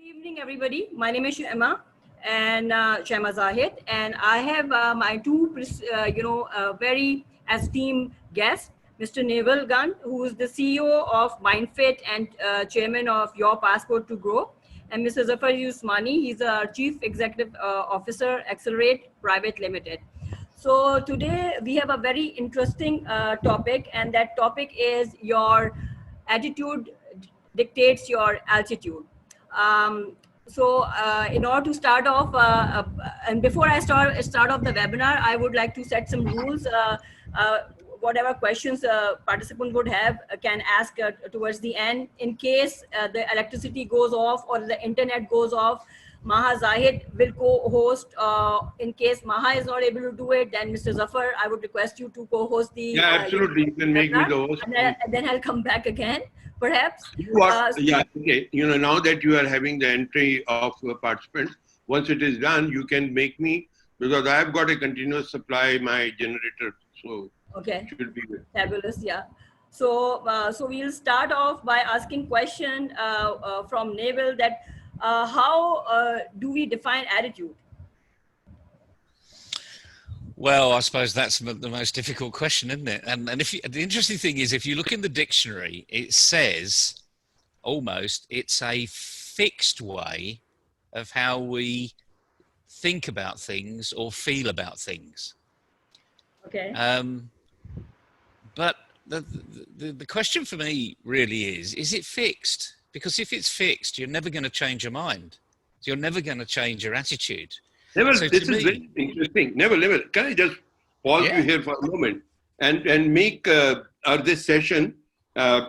Evening, everybody. My name is Shahma and Shahma Zahid, and I have my two, very esteemed guests, Mr. Naval Gun, who is the CEO of MindFit and chairman of Your Passport to Grow, and Mr. Zafar Usmani. He's a Chief Executive Officer, Accelerate Private Limited. So today we have a very interesting topic, and that topic is your attitude dictates your altitude. In order to start off, and before I start off the webinar, I would like to set some rules. Whatever questions participant would have can ask towards the end. In case the electricity goes off or the internet goes off, Maha Zahid will co-host. In case Maha is not able to do it, then Mr. Zafar, I would request you to co-host the. Yeah, absolutely. You can make me the host. And then I'll come back again, perhaps. Yeah, okay. You know, now that you are having the entry of participants, once it is done, you can make me, because I have got a continuous supply, my generator. So okay, should be good. Fabulous. Yeah. So we'll start off by asking question from Naval that. How do we define attitude? Well, I suppose that's the most difficult question, isn't it? And if you, the interesting thing is, if you look in the dictionary, it says almost it's a fixed way of how we think about things or feel about things. Okay. But the question for me really is it fixed? Because if it's fixed, you're never going to change your mind. You're never going to change your attitude. Neville, So this to is me, very interesting. Neville, can I just pause you here for a moment and make this session a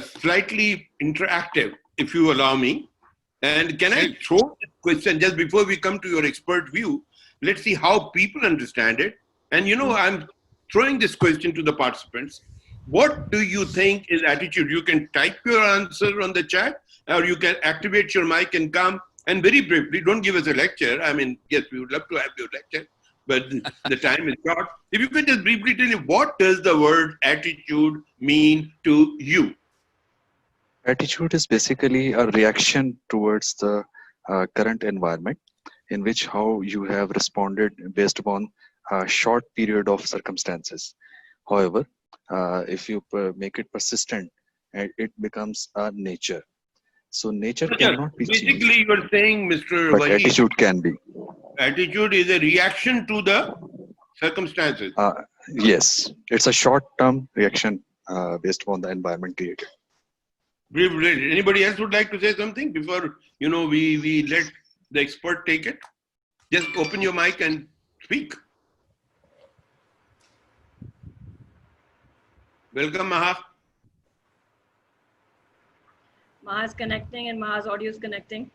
slightly interactive, if you allow me? And can I throw a question just before we come to your expert view? Let's see how people understand it. And you know, I'm throwing this question to the participants. What do you think is attitude? You can type your answer on the chat, or you can activate your mic and come. And very briefly, don't give us a lecture. I mean, yes, we would love to have your lecture, but the time is short. If you could just briefly tell me, what does the word attitude mean to you? Attitude is basically a reaction towards the current environment, in which how you have responded based upon a short period of circumstances. However, if you make it persistent, it becomes a nature. So nature cannot be changed. Basically, you are saying, Mr. But Wahid, attitude can be. Attitude is a reaction to the circumstances. Yes, it's a short-term reaction based upon the environment created. Anybody else would like to say something before we let the expert take it? Just open your mic and speak. Welcome, Maha. Maha's connecting and Maha's audio is connecting.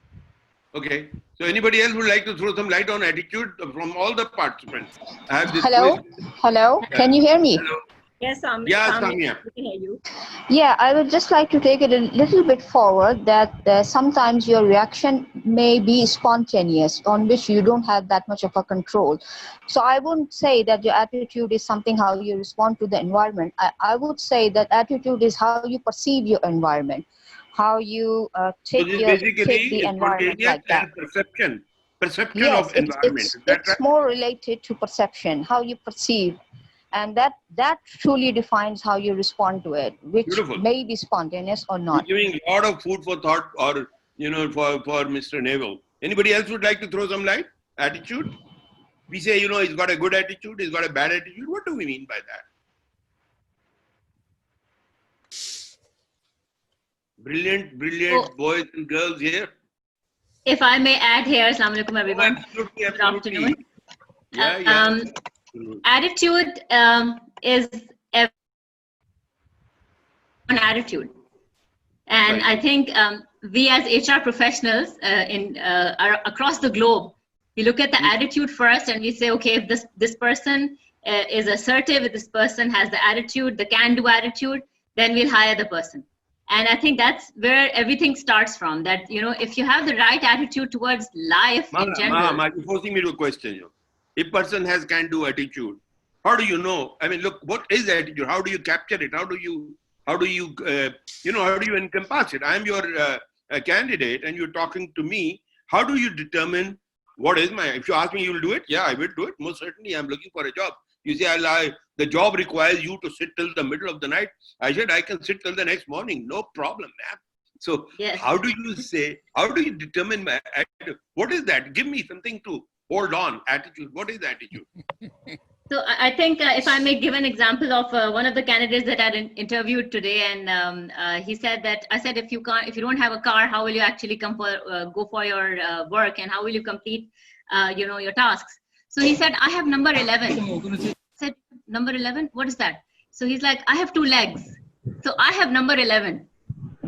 Okay. So anybody else would like to throw some light on attitude from all the participants? I have this Hello? quiz. Hello? Can you hear me? Hello. Yes, Samia. Yeah, Samia. Samia. We can hear you. Yeah, I would just like to take it a little bit forward that sometimes your reaction may be spontaneous, on which you don't have that much of a control. So I wouldn't say that your attitude is something how you respond to the environment. I would say that attitude is how you perceive your environment, how you take the environment like that. Perception Yes, of environment. it's more related to perception, how you perceive. And that truly defines how you respond to it, which may be spontaneous or not. You're giving a lot of food for thought, or for Mr. Naval. Anybody else would like to throw some light? Attitude? We say, he's got a good attitude, he's got a bad attitude. What do we mean by that? Brilliant boys and girls here. If I may add here, Assalamu alaikum everyone. Absolutely. Good afternoon. Yeah. Attitude is an attitude, and right. I think we as HR professionals across the globe, we look at the attitude first, and we say, okay, if this person is assertive, if this person has the attitude, the can-do attitude, then we'll hire the person. And I think that's where everything starts from. That if you have the right attitude towards life in general. Maha, you're forcing me to a question. If person has can-do attitude, how do you know? I mean, look, what is attitude? How do you capture it? How do you encompass it? I'm your a candidate and you're talking to me, how do you determine what is my, if you ask me, you will do it? Yeah, I will do it. Most certainly, I'm looking for a job. You say, the job requires you to sit till the middle of the night. I said, I can sit till the next morning. No problem, ma'am. So Yes. how do you determine my attitude? What is that? Give me something to hold on. Attitude. What is attitude? So I think if I may give an example of one of the candidates that I interviewed today, and he said that, I said, if you don't have a car, how will you actually go for your work, and how will you complete, your tasks? So he said, I have number 11. I said, number 11, what is that? So he's like, I have 2 legs. So I have number 11.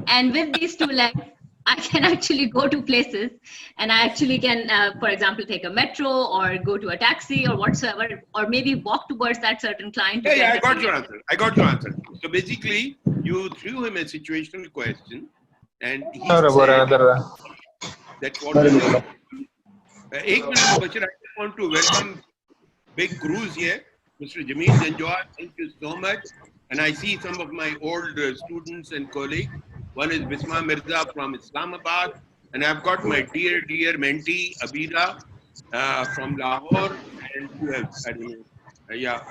And with these 2 legs, I can actually go to places, and I actually can, for example, take a metro or go to a taxi or whatsoever, or maybe walk towards that certain client. Yeah, I got your answer. So basically, you threw him a situational question, and he said that what is it? Ek minute, Mubashir, I just want to welcome big Cruz here, Mr. Jameel Janjwar. Thank you so much. And I see some of my old students and colleagues. One is Bisma Mirza from Islamabad, and I've got my dear mentee Abida from Lahore, and who else? I don't know. Yeah.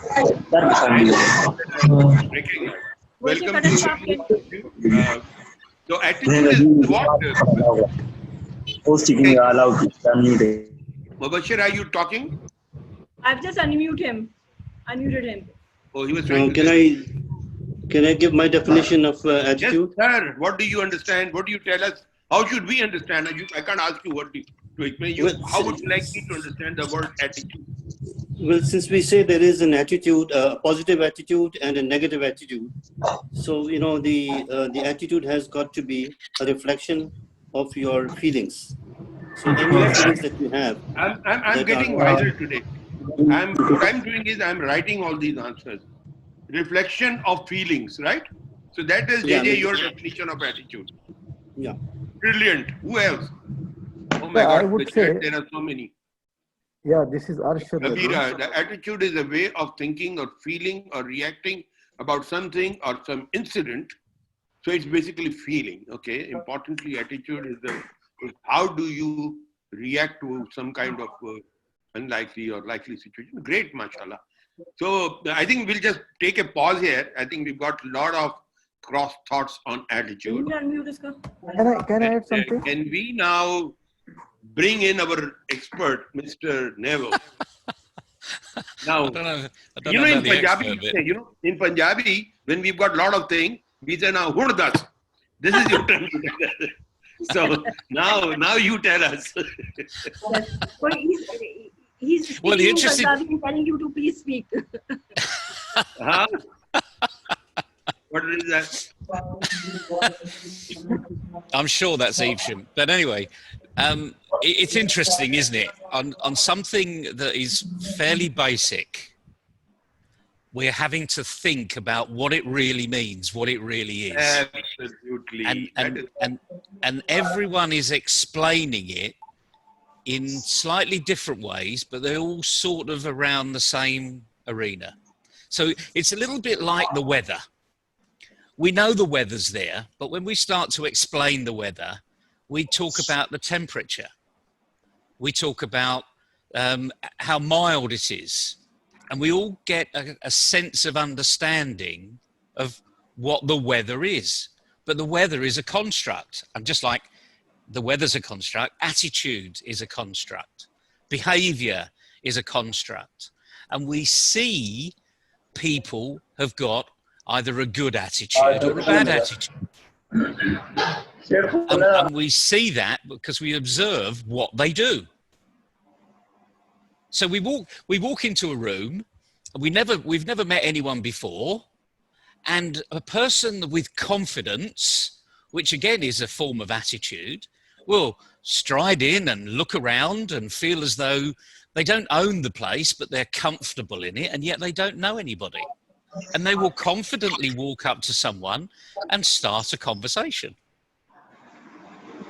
Welcome to you. So attitude is what? Mubashir, are you talking? I've just unmuted him. Oh, he was trying Can I give my definition of attitude? Yes, sir. What do you understand? What do you tell us? How should we understand? I can't ask you to explain you. How would you like me to understand the word attitude? Well, since we say there is an attitude, a positive attitude and a negative attitude, so the attitude has got to be a reflection of your feelings. So any feelings that you have. I'm getting wiser today. What I'm doing is I'm writing all these answers. Reflection of feelings, right? So that is, JJ, your definition of attitude. Yeah. Brilliant. Who else? Oh my God, I would say there are so many. Yeah, this is Arshad. Abira, the attitude is a way of thinking or feeling or reacting about something or some incident. So it's basically feeling, okay? Importantly, attitude is how do you react to some kind of unlikely or likely situation. Great, mashallah. So I think we'll just take a pause here. I think we've got a lot of cross thoughts on attitude. Can I add something? Can we now bring in our expert, Mr. Neville? Now, in Punjabi, when we've got a lot of things, we say now, Hurdas. This is your turn. So now you tell us. He's well, the interesting telling you to please speak. Huh? What is that? I'm sure that's Evesham. But anyway, it's interesting, isn't it? On something that is fairly basic, we're having to think about what it really means, what it really is. Absolutely. And everyone is explaining it in slightly different ways, but they're all sort of around the same arena. So it's a little bit like the weather. We know the weather's there, but when we start to explain the weather, we talk about the temperature. We talk about how mild it is. And we all get a sense of understanding of what the weather is. But the weather is a construct. And just like the weather's a construct, attitude is a construct, behavior is a construct. And we see people have got either a good attitude or a bad attitude. And we see that because we observe what they do. So we walk into a room, we've never met anyone before, and a person with confidence, which again is a form of attitude, will stride in and look around and feel as though they don't own the place, but they're comfortable in it, and yet they don't know anybody. And they will confidently walk up to someone and start a conversation.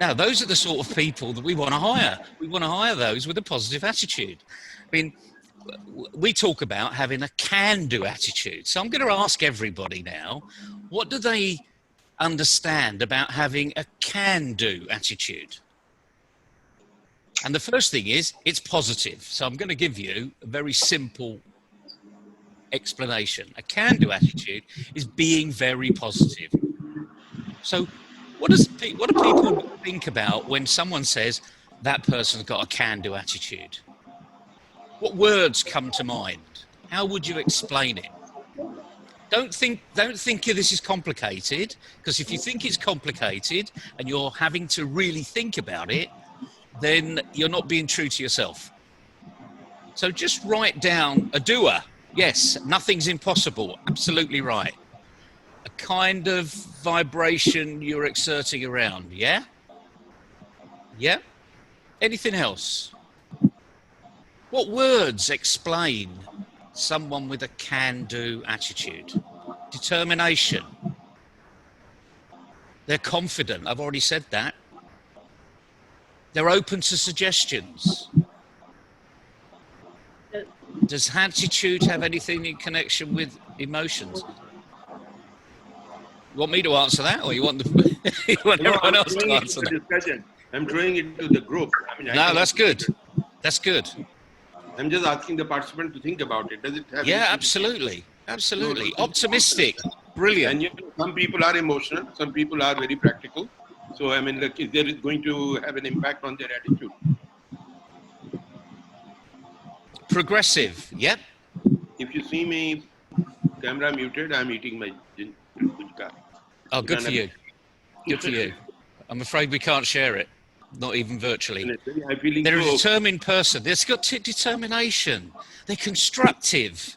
Now, those are the sort of people that we want to hire. We want to hire those with a positive attitude. I mean, we talk about having a can-do attitude. So I'm going to ask everybody now, what do they understand about having a can-do attitude? And the first thing is, it's positive. So I'm going to give you a very simple explanation. A can-do attitude is being very positive. So what do people think about when someone says that person's got a can-do attitude? What words come to mind? How would you explain it? Don't think this is complicated, because if you think it's complicated and you're having to really think about it, then you're not being true to yourself. So just write down a doer. Yes, nothing's impossible. Absolutely right. A kind of vibration you're exerting around. Yeah? Yeah? Anything else? What words explain someone with a can-do attitude? Determination. They're confident. I've already said that. They're open to suggestions. Does attitude have anything in connection with emotions? You want me to answer that, or you want everyone else to answer that? Discussion. I'm throwing it to the group. I mean, no, that's good. That's good. I'm just asking the participant to think about it. Does it have? Yeah, absolutely, absolutely. Optimistic, brilliant. And you know, some people are emotional. Some people are very practical. So I mean, look, there is going to have an impact on their attitude. Progressive. Yep. If you see me, camera muted, I'm eating my gujka. Oh, good for you. Good for you. I'm afraid we can't share it, not even virtually. They're a determined person. They've got determination. They're constructive.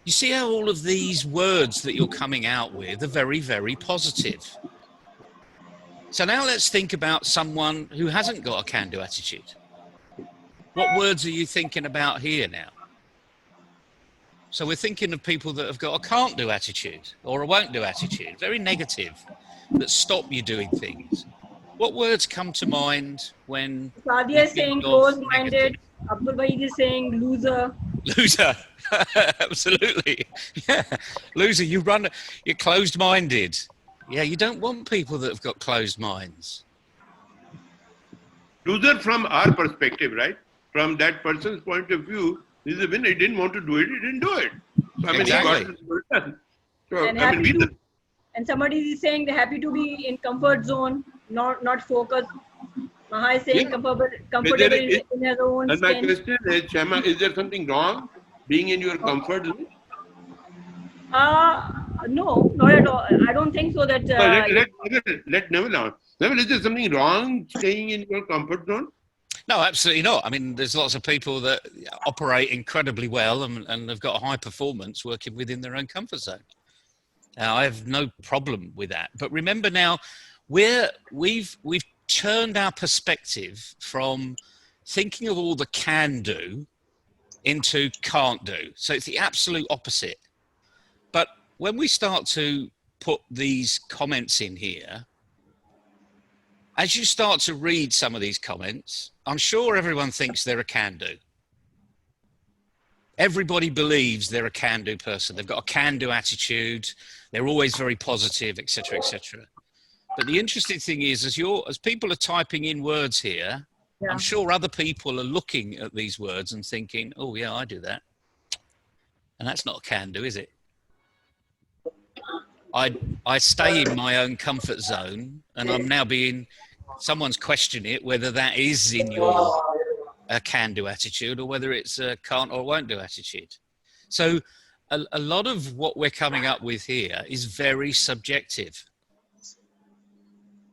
You see how all of these words that you're coming out with are very, very positive. So now let's think about someone who hasn't got a can-do attitude. What words are you thinking about here now? So we're thinking of people that have got a can't-do attitude or a won't-do attitude, very negative, that stop you doing things. What words come to mind when... Sadia is saying closed-minded. Abdul Wahid is saying loser. Loser, absolutely. Yeah, loser, you're closed-minded. Yeah, you don't want people that have got closed minds. Loser from our perspective, right? From that person's point of view, this is when he didn't want to do it, he didn't do it. So, I mean, exactly. he got it done. So, And, I mean, and somebody is saying they're happy to be in comfort zone, not focused. Maha is saying comfortable in his own and my skin. question is, Shahma, is there something wrong being in your comfort zone? No, not at all. I don't think so that... let Neville out. Neville, is there something wrong staying in your comfort zone? No, absolutely not. I mean, there's lots of people that operate incredibly well and have got a high performance working within their own comfort zone. I have no problem with that. But remember now, we've turned our perspective from thinking of all the can do into can't do. So it's the absolute opposite. But when we start to put these comments in here, as you start to read some of these comments, I'm sure everyone thinks they're a can-do. Everybody believes they're a can-do person. They've got a can-do attitude. They're always very positive, etc., etc. But the interesting thing is, as people are typing in words here, yeah. I'm sure other people are looking at these words and thinking, oh, yeah, I do that. And that's not a can-do, is it? I stay in my own comfort zone, and I'm now someone's questioning it, whether that is in your can-do attitude or whether it's a can't or won't do attitude. So a lot of what we're coming up with here is very subjective.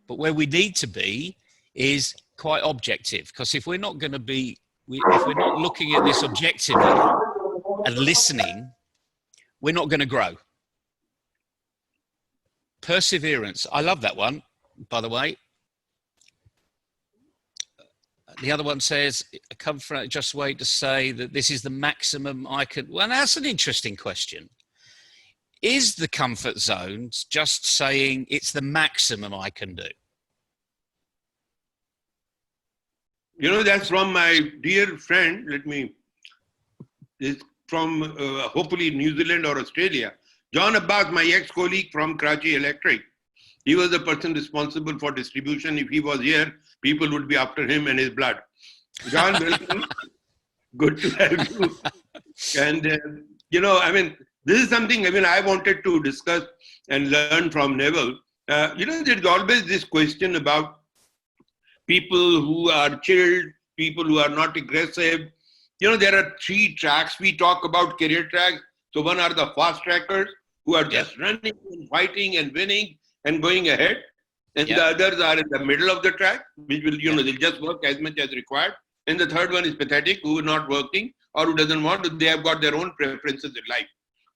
But where we need to be is quite objective, because if we're not going to be, if we're not looking at this objectively and listening, we're not going to grow. Perseverance. I love that one, by the way. The other one says, I come from just wait to say that this is the maximum I could. Well, that's an interesting question. Is the comfort zone just saying it's the maximum I can do? You know, that's from my dear friend, it's from hopefully New Zealand or Australia. John Abbas, my ex-colleague from Karachi Electric. He was the person responsible for distribution. If he was here, people would be after him and his blood. John, welcome. Good to have you. And, this is something, I wanted to discuss and learn from Neville. There's always this question about people who are chilled, people who are not aggressive. There are 3 tracks. We talk about career tracks. So one are the fast trackers who are just running and fighting and winning and going ahead. And the others are in the middle of the track, which will, they'll just work as much as required. And the third one is pathetic, who is not working or who doesn't want to. They have got their own preferences in life.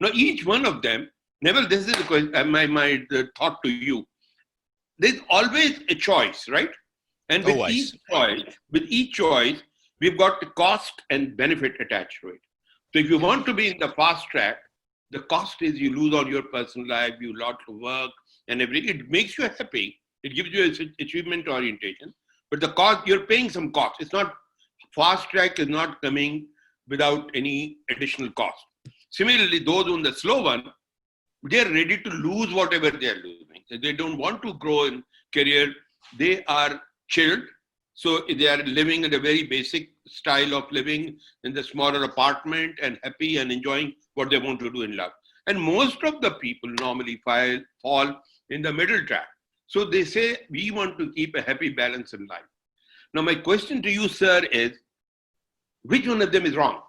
Now, each one of them, Neville, this is my thought to you. There's always a choice, right? And with each choice, we've got the cost and benefit attached to it. So if you want to be in the fast track, the cost is you lose all your personal life, you lot of work and everything. It makes you happy. It gives you an achievement orientation. But the cost, you're paying some cost. It's not, fast track is not coming without any additional cost. Similarly, those on the slow one, they're ready to lose whatever they're losing. They don't want to grow in career. They are chilled. So they are living in a very basic style of living in the smaller apartment and happy and enjoying what they want to do in life. And most of the people normally fall in the middle track. So they say, we want to keep a happy balance in life. Now, my question to you, sir, is which one of them is wrong?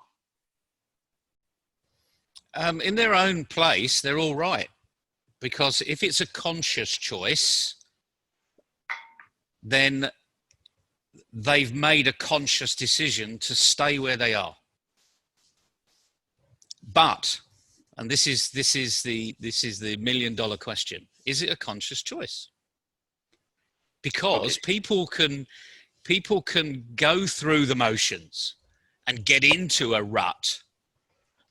In their own place, they're all right. Because if it's a conscious choice, then they've made a conscious decision to stay where they are. But, and this is the $1 million question, is it a conscious choice? Because people can go through the motions and get into a rut,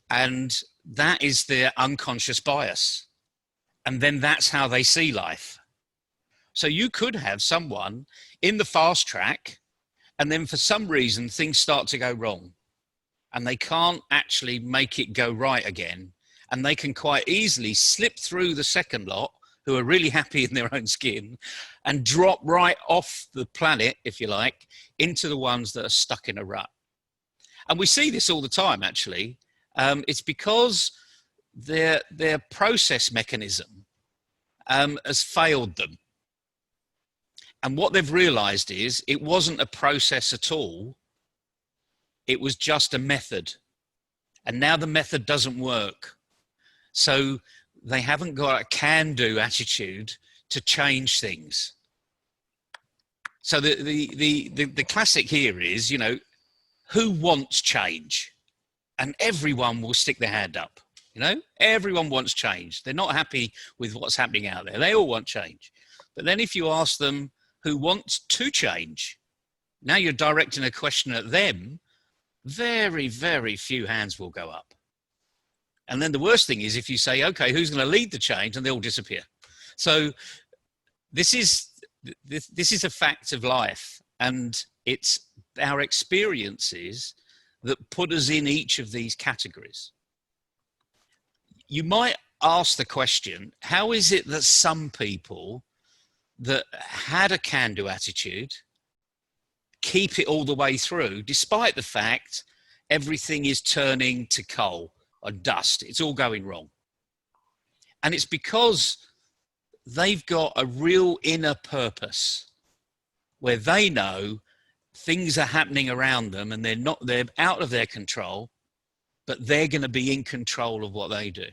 and that is their unconscious bias. And then that's how they see life. So you could have someone in the fast track, and then for some reason things start to go wrong and they can't actually make it go right again. And they can quite easily slip through the second lot, who are really happy in their own skin, and drop right off the planet, if you like, into the ones that are stuck in a rut. And we see this all the time, actually. It's because their process mechanism has failed them. And what they've realized is it wasn't a process at all. It was just a method. And now the method doesn't work. So they haven't got a can-do attitude to change things. So the classic here is, who wants change? And everyone will stick their hand up. Everyone wants change. They're not happy with what's happening out there. They all want change. But then if you ask them who wants to change, now you're directing a question at them, very, very few hands will go up. And then the worst thing is if you say, okay, who's going to lead the change? And they all disappear. So this is a fact of life. And it's our experiences that put us in each of these categories. You might ask the question, how is it that some people that had a can-do attitude keep it all the way through, despite the fact everything is turning to coal or dust? It's all going wrong. And it's because they've got a real inner purpose where they know things are happening around them and they're out of their control, but they're going to be in control of what they do.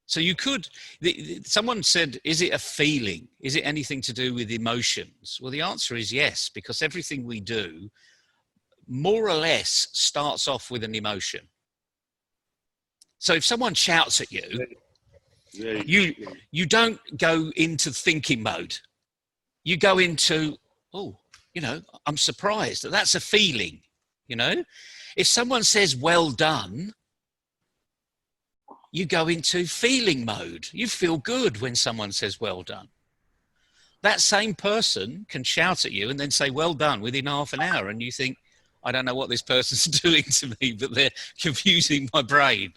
So you could, someone said, is it a feeling? Is it anything to do with emotions? Well, the answer is yes, because everything we do more or less starts off with an emotion. So if someone shouts at you, you don't go into thinking mode. You go into, I'm surprised. That's a feeling, If someone says, well done, you go into feeling mode. You feel good when someone says, well done. That same person can shout at you and then say, well done, within half an hour. And you think, I don't know what this person's doing to me, but they're confusing my brain,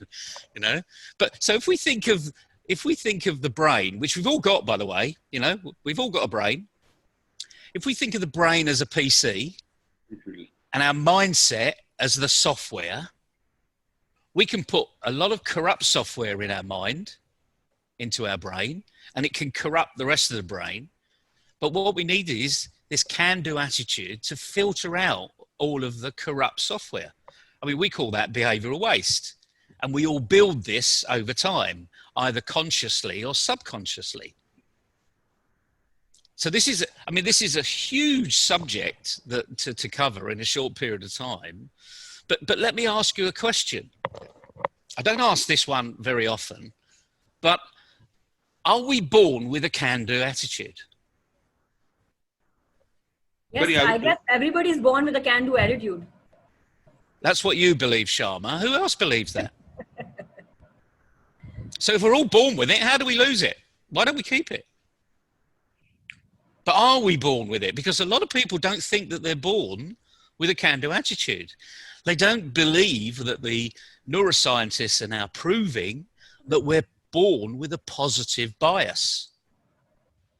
But so if we think of if we think of the brain, which we've all got, by the way, you know, we've all got a brain. If we think of the brain as a PC and our mindset as the software, we can put a lot of corrupt software in our mind, into our brain, and it can corrupt the rest of the brain. But what we need is this can-do attitude to filter out all of the corrupt software. I mean, we call that behavioral waste. And we all build this over time, either consciously or subconsciously. So this is, I mean, this is a huge subject that to cover in a short period of time. But let me ask you a question. I don't ask this one very often, but are we born with a can-do attitude? Yes, I guess everybody's born with a can-do attitude. That's what you believe, Shahma. Who else believes that? So if we're all born with it, how do we lose it? Why don't we keep it? But are we born with it? Because a lot of people don't think that they're born with a can-do attitude. They don't believe that the neuroscientists are now proving that we're born with a positive bias.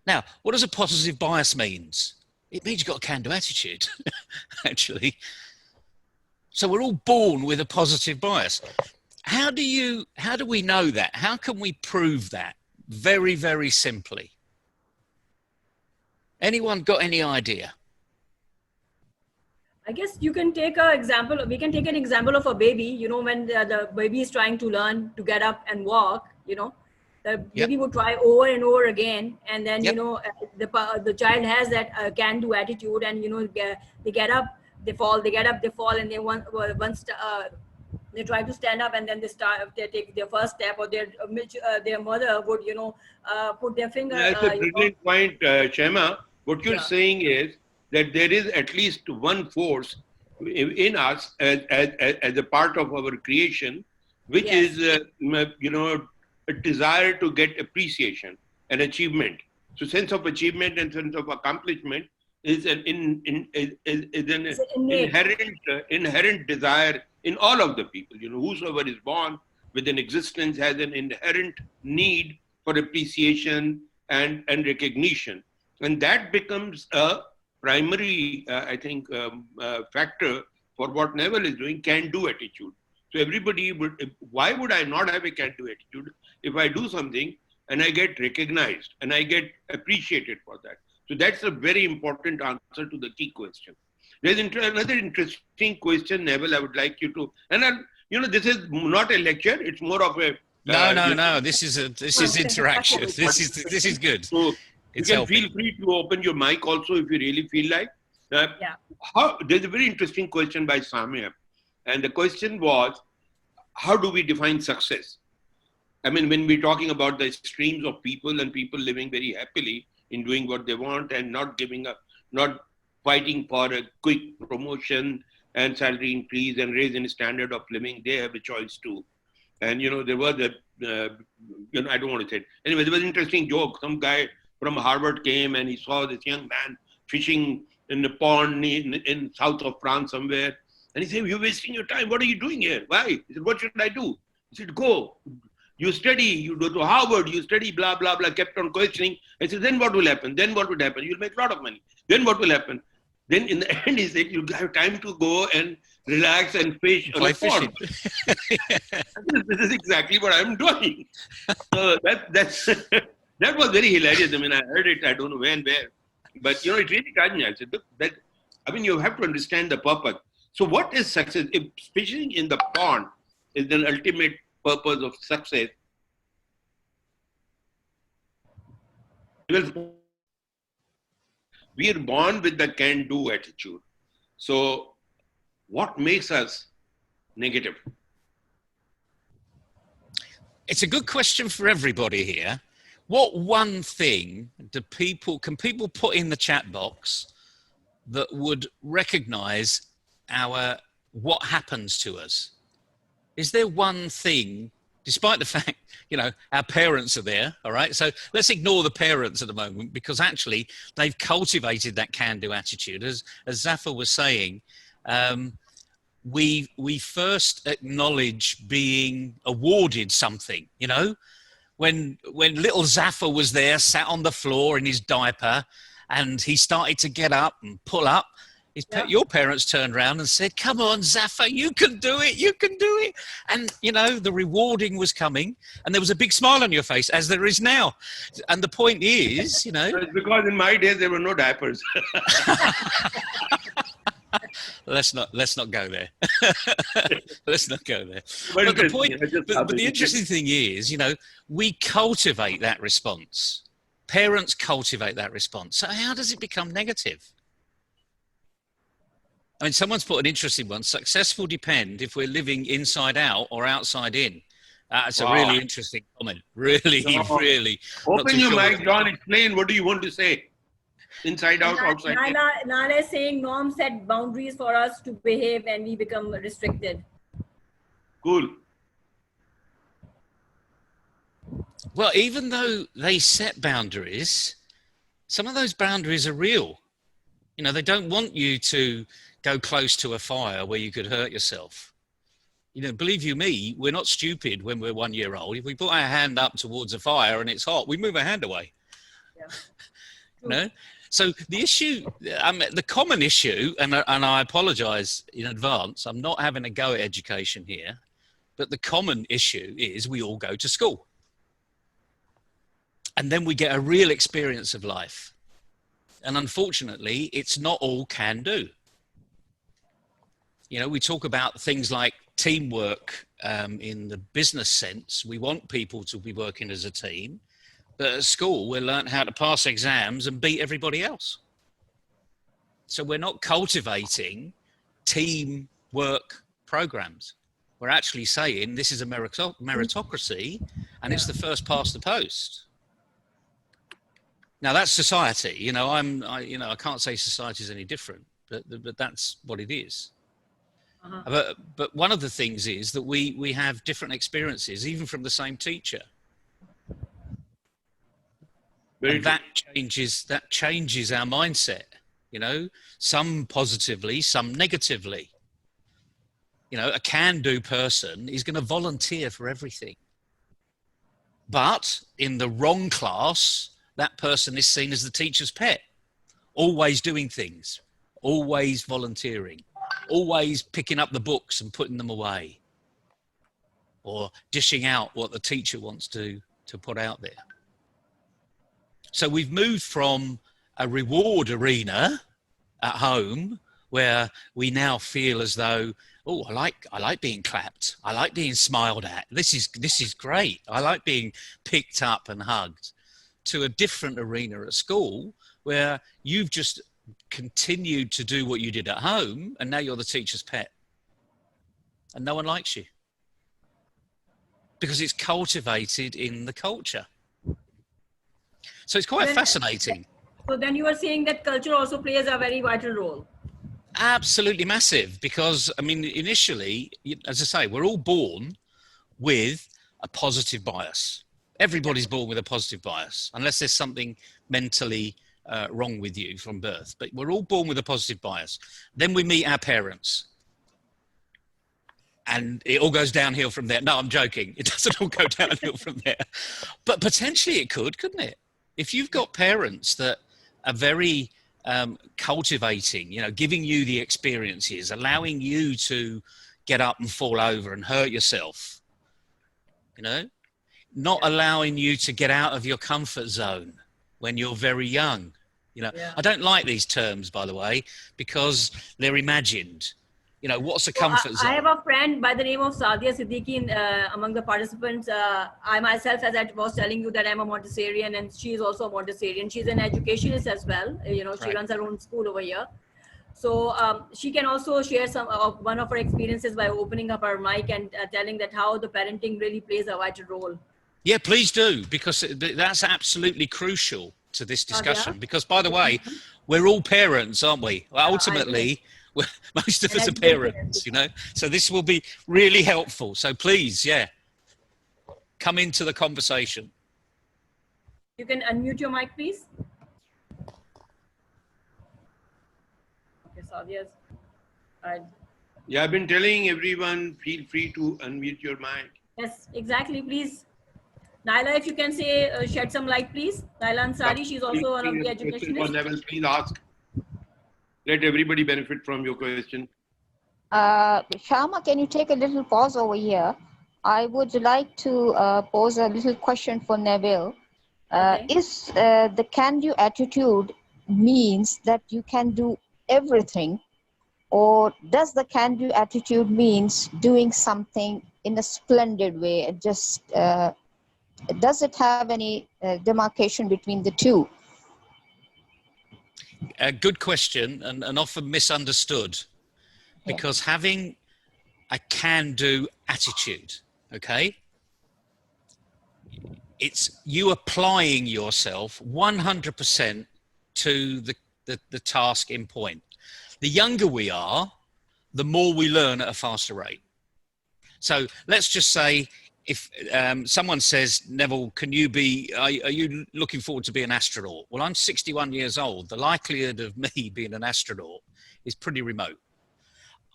Now, what does a positive bias means? It means you've got a can-do attitude, actually. So we're all born with a positive bias. How do we know that? How can we prove that? Very, very simply. Anyone got any idea? I guess you can take an example. We can take an example of a baby. You know, when the baby is trying to learn to get up and walk, you know, the baby would try over and over again. And then, you know, the child has that can-do attitude, and, you know, they get up, they fall, they get up, they fall, and they once they try to stand up, and then they take their first step, or their mother would, you know, put their finger. That's a brilliant point, Shahma. What you're saying is that there is at least one force in us as a part of our creation, which is, you know, a desire to get appreciation and achievement. So sense of achievement and sense of accomplishment is an inherent desire in all of the people. You know, whosoever is born with an existence has an inherent need for appreciation and recognition. And that becomes a primary, I think, factor for what Neville is doing, can-do attitude. So everybody would, why would I not have a can-do attitude if I do something and I get recognized and I get appreciated for that? So that's a very important answer to the key question. There's another interesting question, Neville, I would like you to, and you know, this is not a lecture, it's more of a... No, this is interaction. This is good. So you can feel free to open your mic also if you really feel like. There's a very interesting question by Samir. And the question was, how do we define success? I mean, when we're talking about the streams of people and people living very happily in doing what they want and not giving up, not fighting for a quick promotion and salary increase and raise in standard of living, they have a choice too. And, you know, there was a, you know, I don't want to say it. Anyway, there was an interesting joke. Some guy from Harvard came and he saw this young man fishing in the pond in south of France somewhere. And he said, "You're wasting your time. What are you doing here? Why?" He said, "What should I do?" He said, "Go. You study. You go to Harvard. You study, blah, blah, blah." Kept on questioning. I said, "Then what will happen? Then what would happen? You'll make a lot of money. Then what will happen?" Then in the end, he said, "You'll have time to go and relax and fish on the pond." This is exactly what I'm doing. So that was very hilarious. I mean, I heard it, I don't know when, where. But, you know, it really touched me. I said, I mean, you have to understand the purpose. So what is success? If fishing in the pond is the ultimate purpose of success, we are born with the can-do attitude. So what makes us negative? It's a good question for everybody here. What one thing can people put in the chat box that would recognize what happens to us? Is there one thing, despite the fact, you know, our parents are there, all right? So let's ignore the parents at the moment, because actually they've cultivated that can-do attitude. As Zafar was saying, we first acknowledge being awarded something, you know? when little Zafar was there, sat on the floor in his diaper, and he started to get up and pull up, your parents turned around and said, "Come on, Zafar, you can do it, you can do it." And, you know, the rewarding was coming, and there was a big smile on your face, as there is now. And the point is, you know... It's because in my days, there were no diapers. Let's not go there. Let's not go there. But the point, but the interesting thing is, you know, we cultivate that response. Parents cultivate that response. So how does it become negative? I mean, someone's put an interesting one. Successful depend if we're living inside out or outside in. That's a really interesting comment. Really, really. Open your mic, John. Explain. What do you want to say? Inside out, outside in. Nyla is saying norms set boundaries for us to behave and we become restricted. Cool. Well, even though they set boundaries, some of those boundaries are real. You know, they don't want you to go close to a fire where you could hurt yourself. You know, believe you me, we're not stupid when we're 1 year old. If we put our hand up towards a fire and it's hot, we move our hand away. Yeah. You know? So the issue, the common issue, and I apologize in advance, I'm not having a go at education here, but the common issue is we all go to school. And then we get a real experience of life. And unfortunately, it's not all can do. You know, we talk about things like teamwork in the business sense. We want people to be working as a team. But at school, we learn how to pass exams and beat everybody else. So we're not cultivating teamwork programs. We're actually saying this is a meritocracy and it's the first past the post. Now that's society. You know, I can't say society is any different, but that's what it is. But one of the things is that we have different experiences, even from the same teacher. And that changes our mindset, you know, some positively, some negatively. You know, a can-do person is going to volunteer for everything. But in the wrong class, that person is seen as the teacher's pet, always doing things, always volunteering, always picking up the books and putting them away, or dishing out what the teacher wants to put out there. So we've moved from a reward arena at home where we now feel as though, oh, I like being clapped. I like being smiled at. This is great. I like being picked up and hugged, to a different arena at school where you've just continued to do what you did at home and now you're the teacher's pet and no one likes you because it's cultivated in the culture. So it's quite fascinating. So then you are saying that culture also plays a very vital role. Absolutely massive, because I mean, initially, as I say, we're all born with a positive bias. Everybody's born with a positive bias, unless there's something mentally wrong with you from birth. But we're all born with a positive bias. Then we meet our parents. And it all goes downhill from there. No, I'm joking. It doesn't all go downhill from there. But potentially it could, couldn't it? If you've got parents that are very cultivating, you know, giving you the experiences, allowing you to get up and fall over and hurt yourself, you know, not allowing you to get out of your comfort zone when you're very young. You know, I don't like these terms, by the way, because they're imagined. You know, what's a comfort zone? I have a friend by the name of Sadia Siddiqui among the participants. I myself, as I was telling you, that I'm a Montessorian and she is also a Montessorian. She's an educationist as well. You know, she runs her own school over here. So she can also share some of one of her experiences by opening up her mic and telling that how the parenting really plays a vital role. Yeah, please do, because that's absolutely crucial to this discussion. Because, by the way, we're all parents, aren't we? Well, ultimately, most of us are parents, you know, so this will be really helpful. So please, come into the conversation. You can unmute your mic, please. Okay, Sadia's. Yeah, I've been telling everyone, feel free to unmute your mic. Yes, exactly, please. Nyla, if you can say, shed some light, please. Nyla Ansari, she's also one of the Question for educationists. Neville, please ask. Let everybody benefit from your question. Shahma, can you take a little pause over here? I would like to pose a little question for Neville. Okay. Is the can-do attitude means that you can do everything, or does the can-do attitude means doing something in a splendid way? It just does it have any demarcation between the two? A good question, and often misunderstood, because having a can-do attitude, okay, it's you applying yourself 100% to the task in point. The younger we are, the more we learn at a faster rate. So let's just say if someone says, Neville, can you be, are you looking forward to be an astronaut? Well, I'm 61 years old. The likelihood of me being an astronaut is pretty remote.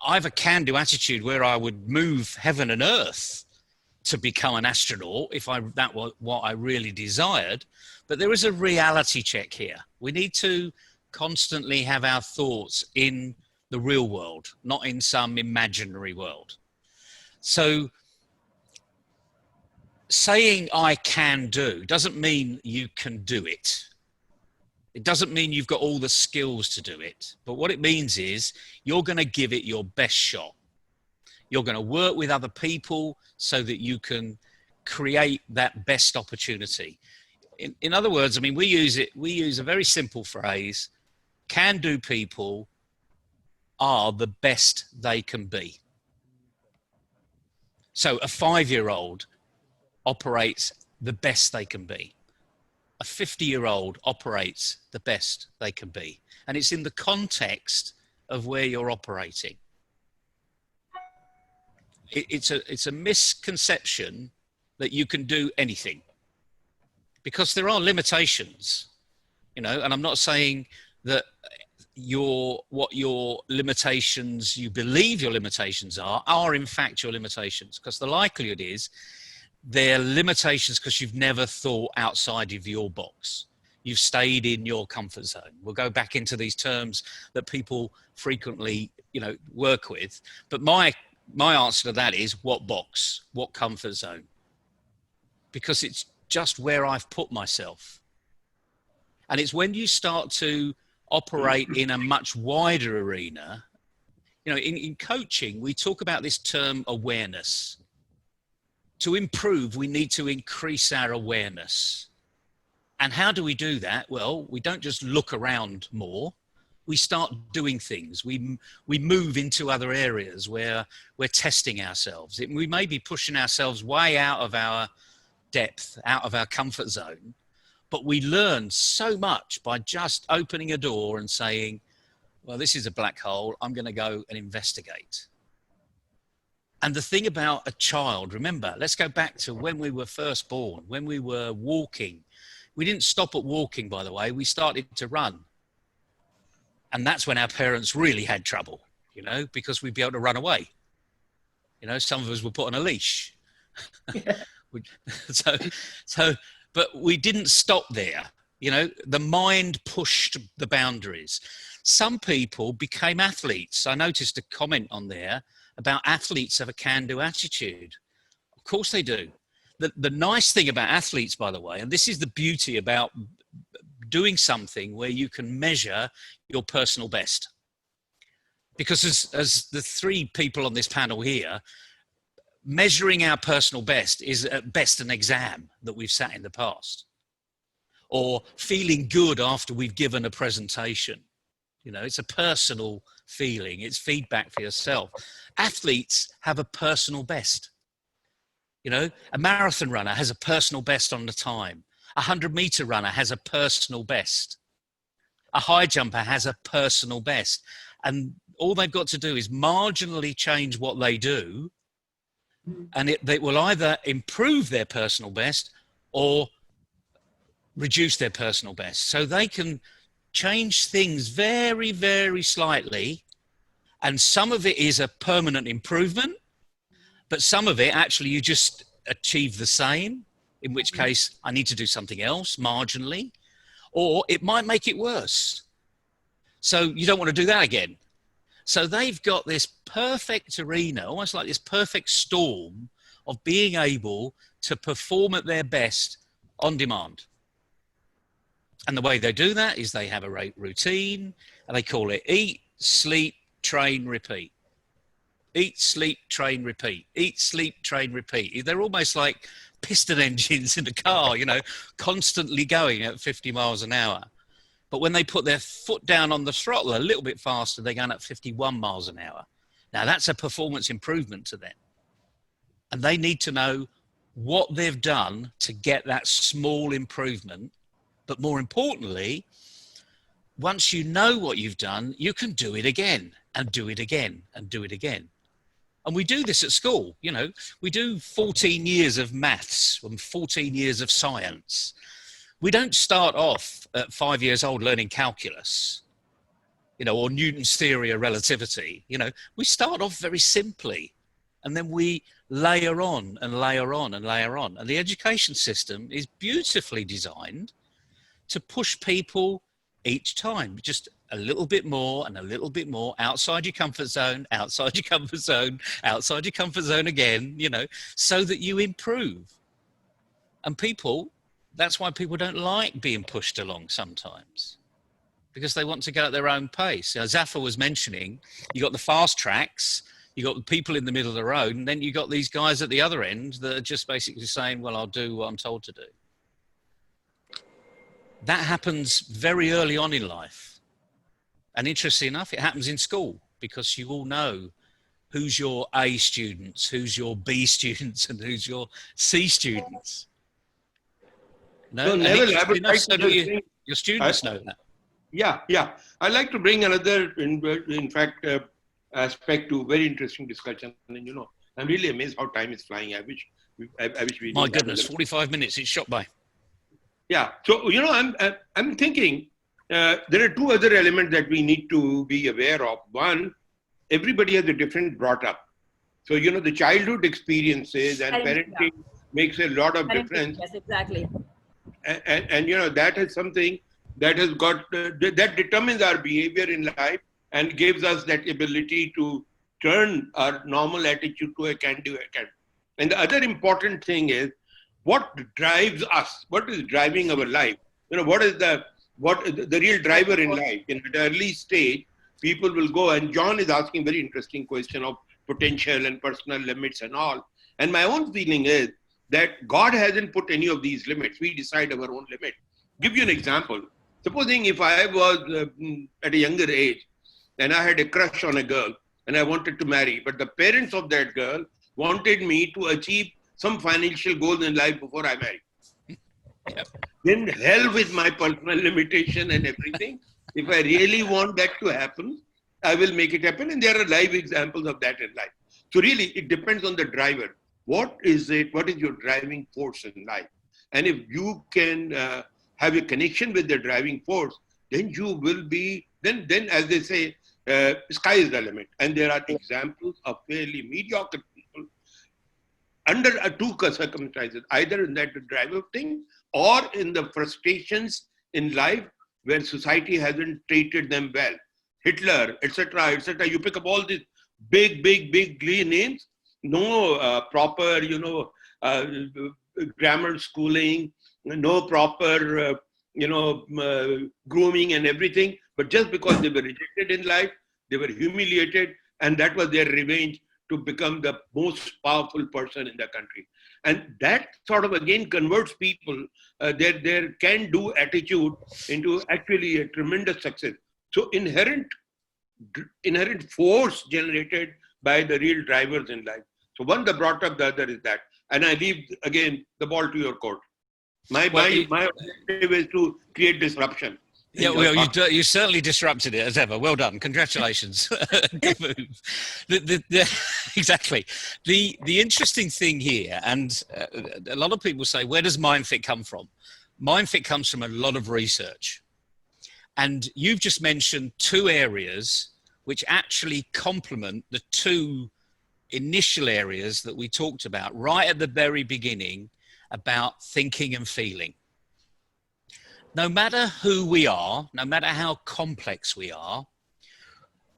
I have a can-do attitude where I would move heaven and earth to become an astronaut if that was what I really desired. But there is a reality check here. We need to constantly have our thoughts in the real world, not in some imaginary world. So saying I can do doesn't mean you can do it. It doesn't mean you've got all the skills to do it. But what it means is you're going to give it your best shot. You're going to work with other people so that you can create that best opportunity. In other words, I mean, we use a very simple phrase: can-do people are the best they can be. So a 5-year-old operates the best they can be. A 50-year-old operates the best they can be. And it's in the context of where you're operating. It's a misconception that you can do anything, because there are limitations, you know, and I'm not saying that what your limitations, you believe your limitations are in fact your limitations, because the likelihood is they're limitations because you've never thought outside of your box. You've stayed in your comfort zone. We'll go back into these terms that people frequently, you know, work with. But my answer to that is, what box? What comfort zone? Because it's just where I've put myself. And it's when you start to operate in a much wider arena, you know, in coaching, we talk about this term awareness. To improve, we need to increase our awareness. And how do we do that? Well, we don't just look around more. We start doing things. We move into other areas where we're testing ourselves. We may be pushing ourselves way out of our depth, out of our comfort zone, but we learn so much by just opening a door and saying, well, this is a black hole. I'm going to go and investigate. And the thing about a child, remember, let's go back to when we were first born, when we were walking. We didn't stop at walking, by the way. We started to run. And that's when our parents really had trouble, you know, because we'd be able to run away. You know, some of us were put on a leash. But we didn't stop there. You know, the mind pushed the boundaries. Some people became athletes. I noticed a comment on there about athletes have a can-do attitude. Of course they do. The nice thing about athletes, by the way, and this is the beauty about doing something where you can measure your personal best. Because as the three people on this panel here, measuring our personal best is at best an exam that we've sat in the past. Or feeling good after we've given a presentation. You know, it's a personal feeling. It's feedback for yourself. Athletes have a personal best. You know, a marathon runner has a personal best on the time. A 100-meter runner has a personal best. A high jumper has a personal best. And all they've got to do is marginally change what they do, and they will either improve their personal best or reduce their personal best. So they can change things very, very slightly. And some of it is a permanent improvement, but some of it actually you just achieve the same. in which case I need to do something else marginally, or it might make it worse. So you don't want to do that again. So they've got this perfect arena, almost like this perfect storm of being able to perform at their best on demand. And the way they do that is they have a routine, and they call it eat, sleep, train, repeat. Eat, sleep, train, repeat. Eat, sleep, train, repeat. They're almost like piston engines in a car, you know, constantly going at 50 miles an hour. But when they put their foot down on the throttle a little bit faster, they're going at 51 miles an hour. Now that's a performance improvement to them. And they need to know what they've done to get that small improvement. But more importantly, once you know what you've done, you can do it again and do it again and do it again. And we do this at school, you know, we do 14 years of maths and 14 years of science. We don't start off at 5 years old learning calculus, you know, or Newton's theory of relativity. You know, we start off very simply, and then we layer on and layer on and layer on. And the education system is beautifully designed to push people each time, just a little bit more and a little bit more outside your comfort zone, outside your comfort zone, outside your comfort zone again, you know, so that you improve. And people, that's why people don't like being pushed along sometimes, because they want to go at their own pace. Zafar was mentioning, you got the fast tracks, you got the people in the middle of the road, and then you got these guys at the other end that are just basically saying, well, I'll do what I'm told to do. That happens very early on in life. And interestingly enough, it happens in school, because you all know who's your A students, who's your B students, and who's your C students. No, Neville, your students know that. Yeah. I'd like to bring another, in fact, aspect to very interesting discussion. And, you know, I'm really amazed how time is flying. I wish we. My goodness, 45 minutes. It's shot by. Yeah. So, you know, I'm thinking there are two other elements that we need to be aware of. One, everybody has a different brought up. So, you know, the childhood experiences and parenting makes a lot of difference. Yes, exactly. And you know, that is something that has got, that determines our behavior in life and gives us that ability to turn our normal attitude to a can-do. And the other important thing is, what drives us? What is driving our life? You know, what is the real driver in life? In the early stage, people will go, and John is asking very interesting question of potential and personal limits and all. And my own feeling is that God hasn't put any of these limits. We decide our own limit. Give you an example. Supposing if I was at a younger age and I had a crush on a girl and I wanted to marry, but the parents of that girl wanted me to achieve some financial goals in life before I marry. Yep. Then hell with my personal limitation and everything. If I really want that to happen, I will make it happen. And there are live examples of that in life. So really, it depends on the driver. What is it? What is your driving force in life? And if you can have a connection with the driving force, then you will be, then as they say, sky is the limit. And there are examples of fairly mediocre people under two circumstances, either in that driver thing or in the frustrations in life where society hasn't treated them well. Hitler, etc., etc. You pick up all these big names, no proper, you know, grammar schooling, no proper, you know, grooming and everything. But just because they were rejected in life, they were humiliated, and that was their revenge to become the most powerful person in the country. And that sort of again converts people, their can-do attitude into actually a tremendous success. So inherent force generated by the real drivers in life. So one that brought up, the other is that. And I leave again the ball to your court. My objective is to create disruption. Yeah, well, you certainly disrupted it as ever. Well done. Congratulations. Good move. Exactly. The interesting thing here, and a lot of people say, where does MindFit come from? MindFit comes from a lot of research. And you've just mentioned two areas which actually complement the two initial areas that we talked about right at the very beginning about thinking and feeling. No matter who we are, no matter how complex we are,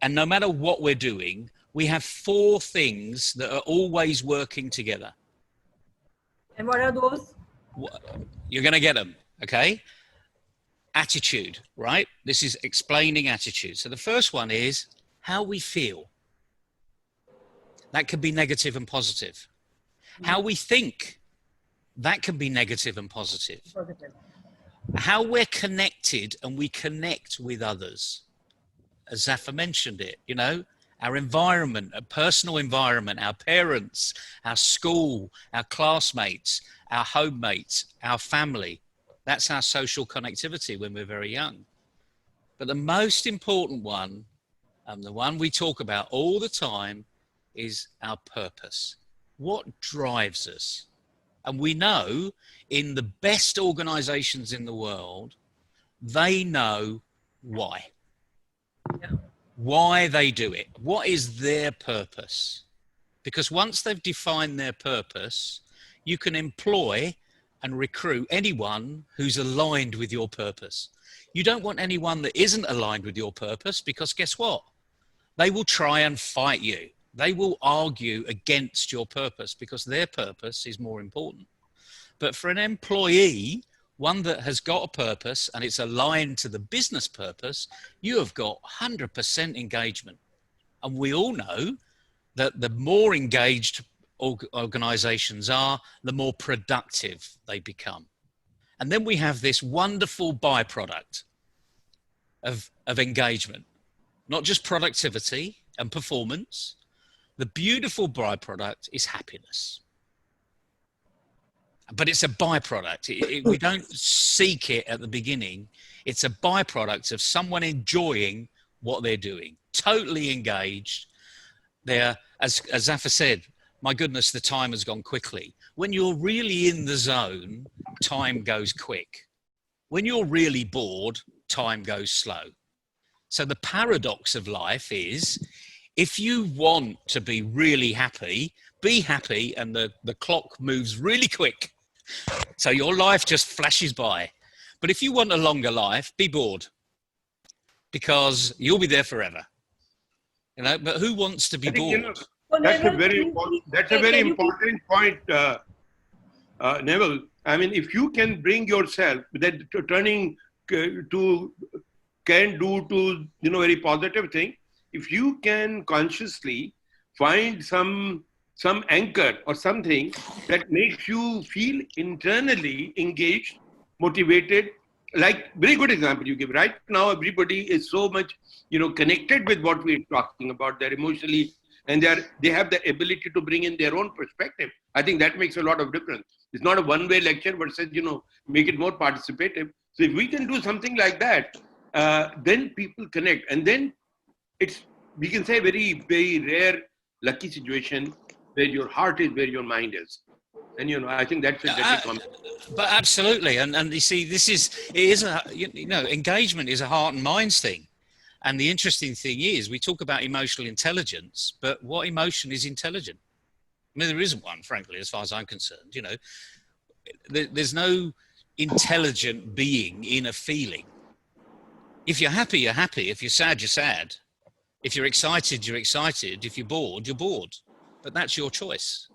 and no matter what we're doing, we have 4 things that are always working together. And what are those? You're going to get them, okay? Attitude, right? This is explaining attitude. So the first one is how we feel. That can be negative and positive. How we think, that can be negative and positive. How we're connected and we connect with others. As Zafar mentioned it, you know, our environment, a personal environment, our parents, our school, our classmates, our homemates, our family. That's our social connectivity when we're very young. But the most important one, and the one we talk about all the time, is our purpose. What drives us? And we know in the best organizations in the world, they know why. Yeah. Why they do it. What is their purpose? Because once they've defined their purpose, you can employ and recruit anyone who's aligned with your purpose. You don't want anyone that isn't aligned with your purpose, because guess what? They will try and fight you. They will argue against your purpose because their purpose is more important. But for an employee, one that has got a purpose and it's aligned to the business purpose, you have got 100% engagement. And we all know that the more engaged organizations are, the more productive they become. And then we have this wonderful byproduct of engagement, not just productivity and performance. The beautiful byproduct is happiness. But it's a byproduct. We don't seek it at the beginning. It's a byproduct of someone enjoying what they're doing, totally engaged. They're, as Zafar said, my goodness, the time has gone quickly. When you're really in the zone, time goes quick. When you're really bored, time goes slow. So the paradox of life is, if you want to be really happy, be happy, and the clock moves really quick. So your life just flashes by. But if you want a longer life, be bored, because you'll be there forever. You know, but who wants to be bored? You know, that's a very important point, Neville. I mean, if you can bring yourself, that turning to can do to, you know, very positive thing, if you can consciously find some anchor or something that makes you feel internally engaged, motivated, like very good example you give. Right now, everybody is so much, you know, connected with what we're talking about. They're emotionally, and they have the ability to bring in their own perspective. I think that makes a lot of difference. It's not a one-way lecture, but says, you know, make it more participative. So if we can do something like that, then people connect, and then it's, we can say, very, very rare, lucky situation where your heart is where your mind is. And, you know, I think that's a deadly comment. But absolutely. And you see, engagement is a heart and minds thing. And the interesting thing is, we talk about emotional intelligence, but what emotion is intelligent? I mean, there isn't one, frankly, as far as I'm concerned. You know, there's no intelligent being in a feeling. If you're happy, you're happy. If you're sad, you're sad. If you're excited, you're excited. If you're bored, you're bored. But that's your choice.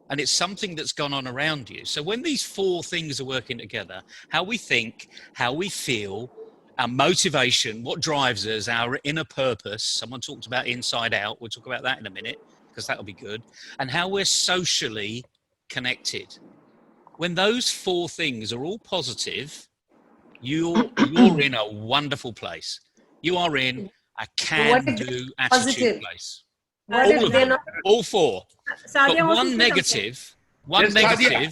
And it's something that's gone on around you. So when these 4 things are working together, how we think, how we feel, our motivation, what drives us, our inner purpose. Someone talked about inside out. We'll talk about that in a minute, because that'll be good. And how we're socially connected. When those 4 things are all positive, you're in a wonderful place. You are in a can-do attitude place. What if they're not? All 4. Sadia, But one negative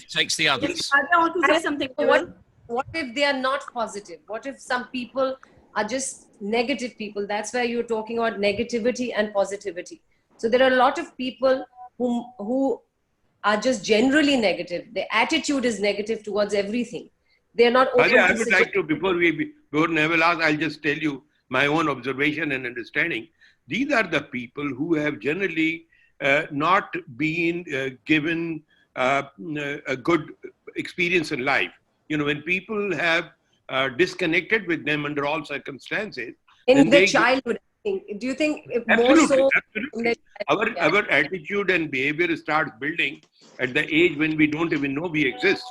takes the others. I want to say something. What if they are not positive? What if some people are just negative people? That's why you're talking about negativity and positivity. So there are a lot of people who are just generally negative. Their attitude is negative towards everything. They're not open I would like to, before Neville asks, I'll just tell you my own observation and understanding. These are the people who have generally not been given a good experience in life. When people have disconnected with them under all circumstances, in the childhood, I think. Do you think more so? Absolutely. Our attitude and behavior starts building at the age when we don't even know we exist.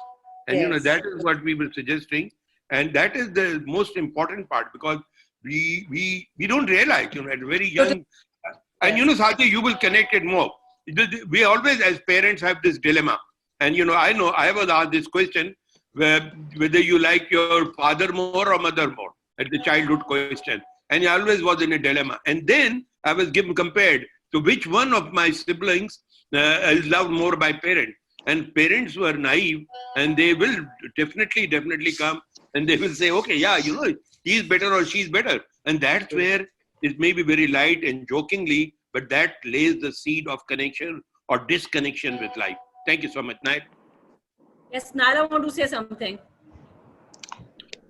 And that is what we were suggesting. And that is the most important part, because we don't realize, at a very young, and Sathi, you will connect it more. We always, as parents, have this dilemma. And I was asked this question, whether you like your father more or mother more, at the childhood question. And I always was in a dilemma. And then I was compared to which one of my siblings is loved more by parents. And parents were naive, and they will definitely come and they will say, okay, yeah, he's better or she's better. And that's where it may be very light and jokingly, but that lays the seed of connection or disconnection with life. Thank you so much, Nyla. Yes, Nyla want to say something.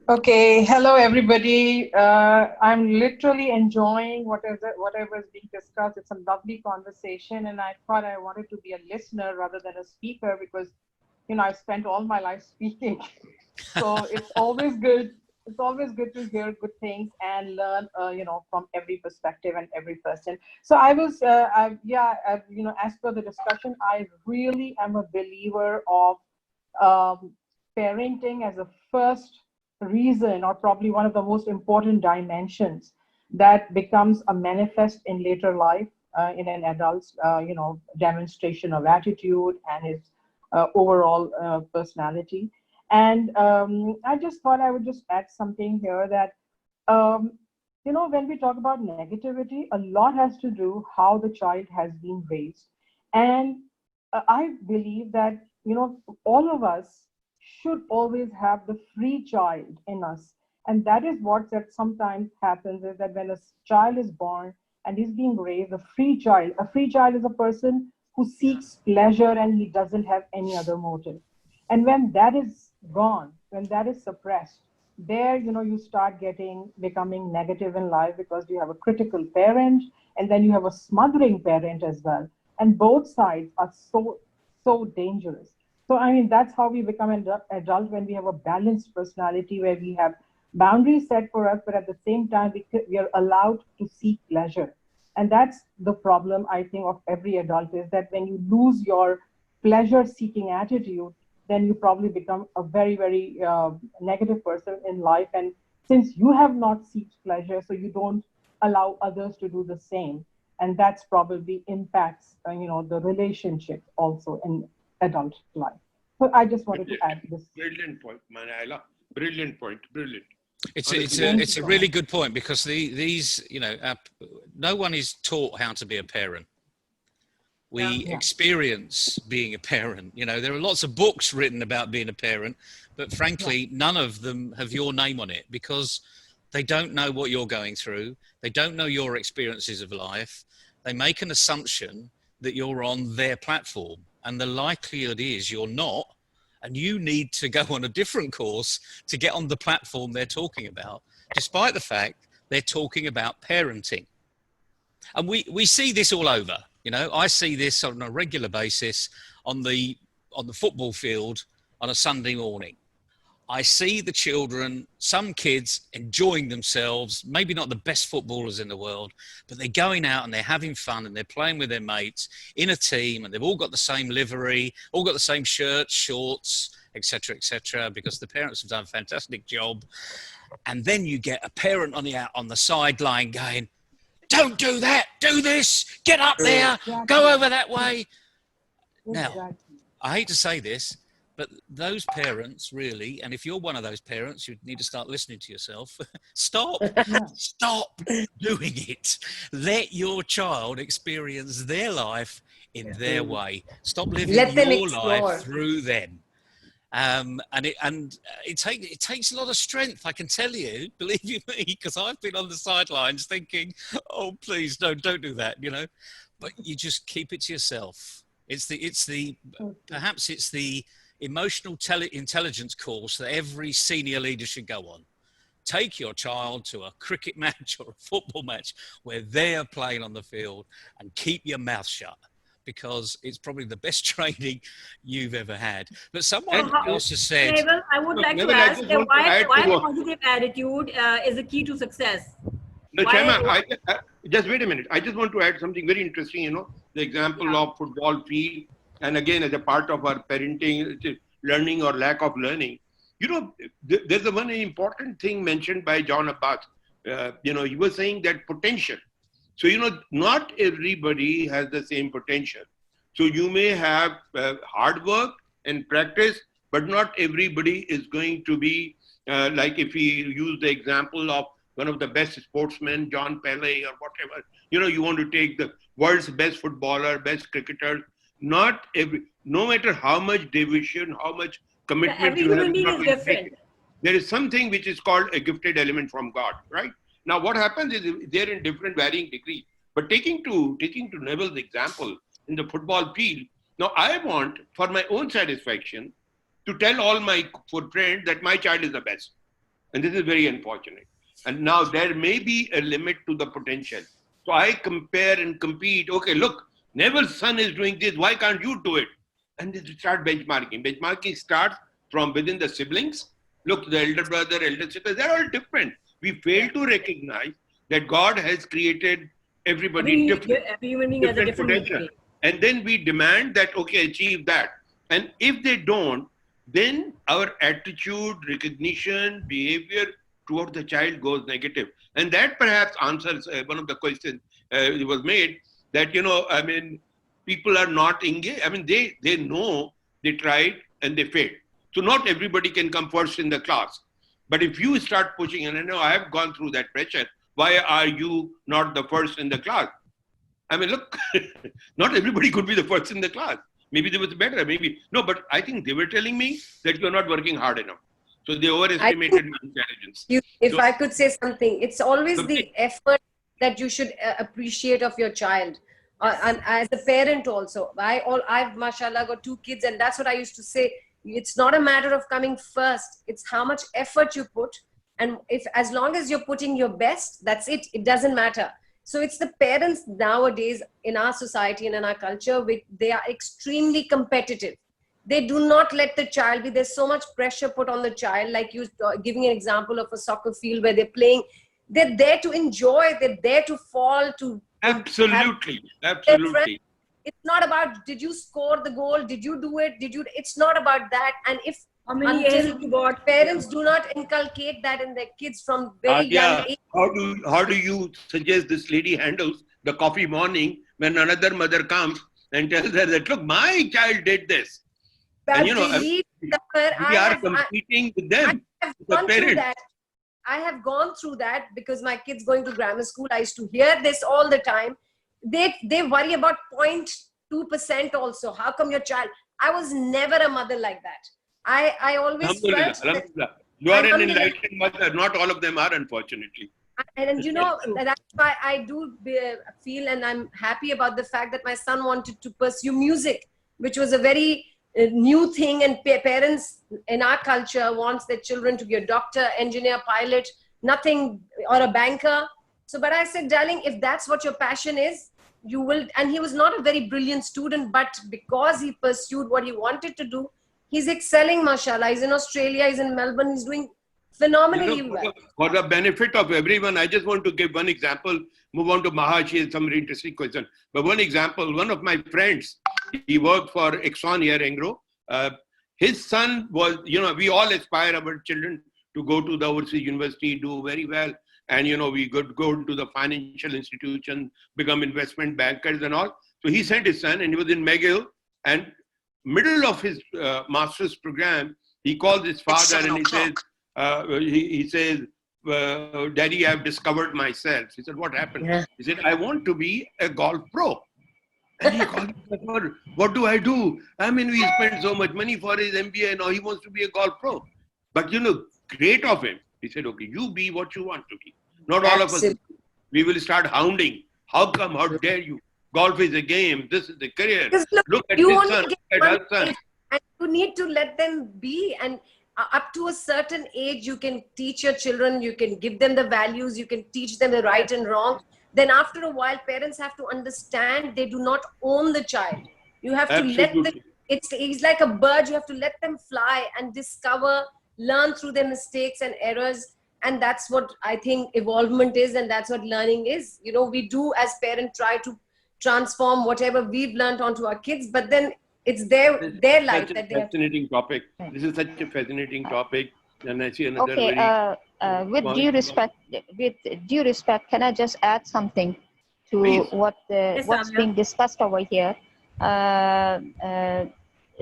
Okay, hello everybody. I'm literally enjoying whatever is being discussed. It's a lovely conversation, and I thought I wanted to be a listener rather than a speaker, because I've spent all my life speaking. So it's always good. It's always good to hear good things and learn, from every perspective and every person. So I was, as per the discussion, I really am a believer of parenting as a first reason, or probably one of the most important dimensions that becomes a manifest in later life in an adult's, demonstration of attitude and his overall personality. And I just thought I would just add something here that, when we talk about negativity, a lot has to do how the child has been raised. And I believe that, all of us should always have the free child in us. And that is what that sometimes happens, is that when a child is born and he's being raised, a free child is a person who seeks pleasure and he doesn't have any other motive. And when that is gone, when that is suppressed, there, you start becoming negative in life, because you have a critical parent and then you have a smothering parent as well. And both sides are so dangerous. So, that's how we become an adult, when we have a balanced personality, where we have boundaries set for us, but at the same time, we are allowed to seek pleasure. And that's the problem, I think, of every adult, is that when you lose your pleasure-seeking attitude, then you probably become a very, very negative person in life. And since you have not sought pleasure, so you don't allow others to do the same. And that's probably impacts, the relationship also in adult life. So I just wanted to add this. Brilliant point, Nyla. Brilliant point. Brilliant. It's a really good point, because no one is taught how to be a parent. We experience being a parent. There are lots of books written about being a parent, but frankly, none of them have your name on it, because they don't know what you're going through. They don't know your experiences of life. They make an assumption that you're on their platform, and the likelihood is you're not, and you need to go on a different course to get on the platform they're talking about, despite the fact they're talking about parenting. And we see this all over. I see this on a regular basis on the football field on a Sunday morning. I see the children, some kids enjoying themselves, maybe not the best footballers in the world, but they're going out and they're having fun and they're playing with their mates in a team, and they've all got the same livery, all got the same shirts, shorts, etc., because the parents have done a fantastic job. And then you get a parent on the sideline going, "Don't do that, do this, get up there, go over that way." Now, I hate to say this, but those parents really, and if you're one of those parents, you need to start listening to yourself. Stop doing it. Let your child experience their life in their way. Stop living your life through them. And it takes a lot of strength, I can tell you, believe you me, because I've been on the sidelines thinking, "Oh, please don't do that," But you just keep it to yourself. Perhaps it's the emotional intelligence course that every senior leader should go on. Take your child to a cricket match or a football match where they're playing on the field, and keep your mouth shut. because it's probably the best training you've ever had. But someone And also said, Neville, I would like to Neville, I ask just want to why add to what. positive attitude is the key to success. No, Why- Shahma, just wait a minute. I just want to add something very interesting, the example of football field. And again, as a part of our parenting, learning or lack of learning, there's a one important thing mentioned by John Abbas. He was saying that potential. So, not everybody has the same potential. So you may have hard work and practice, but not everybody is going to be like if we use the example of one of the best sportsmen, John Pele or whatever, you want to take the world's best footballer, best cricketer, no matter how much devotion, how much commitment every you have, human being is different. there is something which is called a gifted element from God, right? Now, what happens is they're in different varying degrees. But taking to Neville's example in the football field, now I want, for my own satisfaction, to tell all my friends that my child is the best. And this is very unfortunate. And now there may be a limit to the potential. So I compare and compete. Okay, look, Neville's son is doing this. Why can't you do it? And they start benchmarking. Benchmarking starts from within the siblings. Look, the elder brother, elder sister, they're all different. We fail to recognize that God has created everybody different. Every human being has a different potential. And then we demand that, okay, achieve that. And if they don't, then our attitude, recognition, behavior toward the child goes negative. And that perhaps answers one of the questions it was made that, people are not engaged. They know they tried and they failed. So not everybody can come first in the class. But if you start pushing, and I know I have gone through that pressure, why are you not the first in the class? Look, not everybody could be the first in the class. Maybe they was better, maybe. No, but I think they were telling me that you're not working hard enough. So they overestimated my intelligence. If I could say something, it's always the effort that you should appreciate of your child. And as a parent also, I've mashallah got 2 kids, and that's what I used to say. It's not a matter of coming first. It's how much effort you put. And as long as you're putting your best, that's it. It doesn't matter. So it's the parents nowadays in our society and in our culture, they are extremely competitive. They do not let the child be. There's so much pressure put on the child, like you giving an example of a soccer field where they're playing. They're there to enjoy. They're there to fall to. Absolutely. It's not about, did you score the goal? Did you do it? It's not about that. And if parents do not inculcate that in their kids from very young age. How do you suggest this lady handles the coffee morning when another mother comes and tells her that, look, my child did this? And, we are competing with them. I have gone through that because my kids going to grammar school, I used to hear this all the time. They worry about 0.2% also. How come your child? I was never a mother like that. I always felt that you are an enlightened mother. Not all of them are, unfortunately. And that's why I do feel, and I'm happy about the fact that my son wanted to pursue music, which was a very new thing. And parents in our culture wants their children to be a doctor, engineer, pilot, nothing, or a banker. So, but I said, darling, if that's what your passion is, you will. And he was not a very brilliant student, but because he pursued what he wanted to do, he's excelling, mashallah. He's in Australia, he's in Melbourne, he's doing phenomenally well. For the benefit of everyone, I just want to give one example. Move on to Maha, she has some very interesting question. But one example, one of my friends, he worked for Exxon here, Engro. His son was, we all aspire our children to go to the overseas university, do very well. And, we could go to the financial institution, become investment bankers and all. So he sent his son and he was in McGill, and middle of his master's program, he called his father and he says, Daddy, I've discovered myself. He said, what happened? Yeah. He said, I want to be a golf pro. And he called me, what do I do? We spent so much money for his MBA and now he wants to be a golf pro. But great of him. He said, okay, you be what you want to be. Not all of us. We will start hounding. How come? How dare you? Golf is a game. This is a career. Look at his son. Look at her son. And you need to let them be. And up to a certain age, you can teach your children. You can give them the values. You can teach them the right and wrong. then after a while, parents have to understand they do not own the child. You have to let them, it's like a bird, you have to let them fly and discover, learn through their mistakes and errors. And that's what I think evolvement is, and that's what learning is. You know, we do as parents try to transform whatever we've learned onto our kids, but then it's their life that they have. Fascinating topic. This is such a fascinating topic, and I see another Okay, with due respect, can I just add something to Please. what's being discussed over here?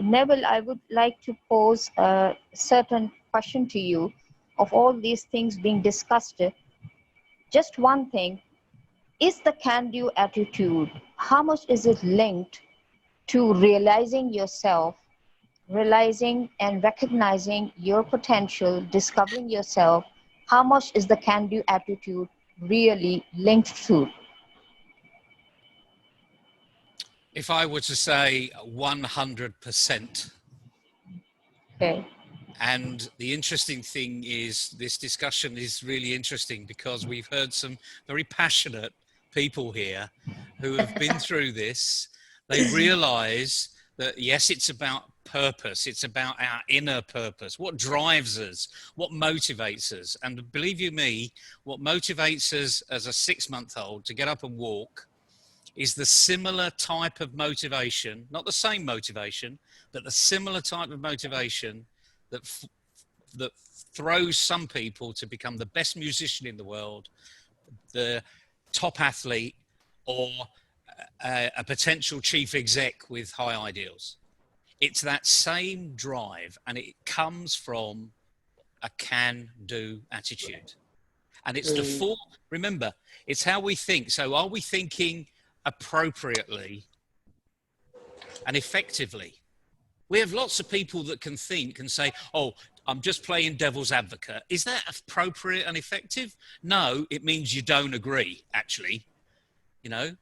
Neville, I would like to pose a certain question to you. Of all these things being discussed, just one thing, is the can-do attitude, how much is it linked to realizing yourself, realizing and recognizing your potential, discovering yourself? How much is the can-do attitude really linked to? If I were to say 100%. Okay. And the interesting thing is this discussion is really interesting because we've heard some very passionate people here who have been through this. They realize that, yes, it's about purpose. It's about our inner purpose. What drives us? What motivates us? And believe you me, what motivates us as a 6-month-old to get up and walk is the similar type of motivation, not the same motivation, but the similar type of motivation that throws some people to become the best musician in the world, the top athlete, or a potential chief exec with high ideals. It's that same drive, and it comes from a can-do attitude. And it's the remember, it's how we think. So are we thinking appropriately and effectively? We have lots of people that can think and say, oh, I'm just playing devil's advocate. Is that appropriate and effective? No, it means you don't agree, actually. You know,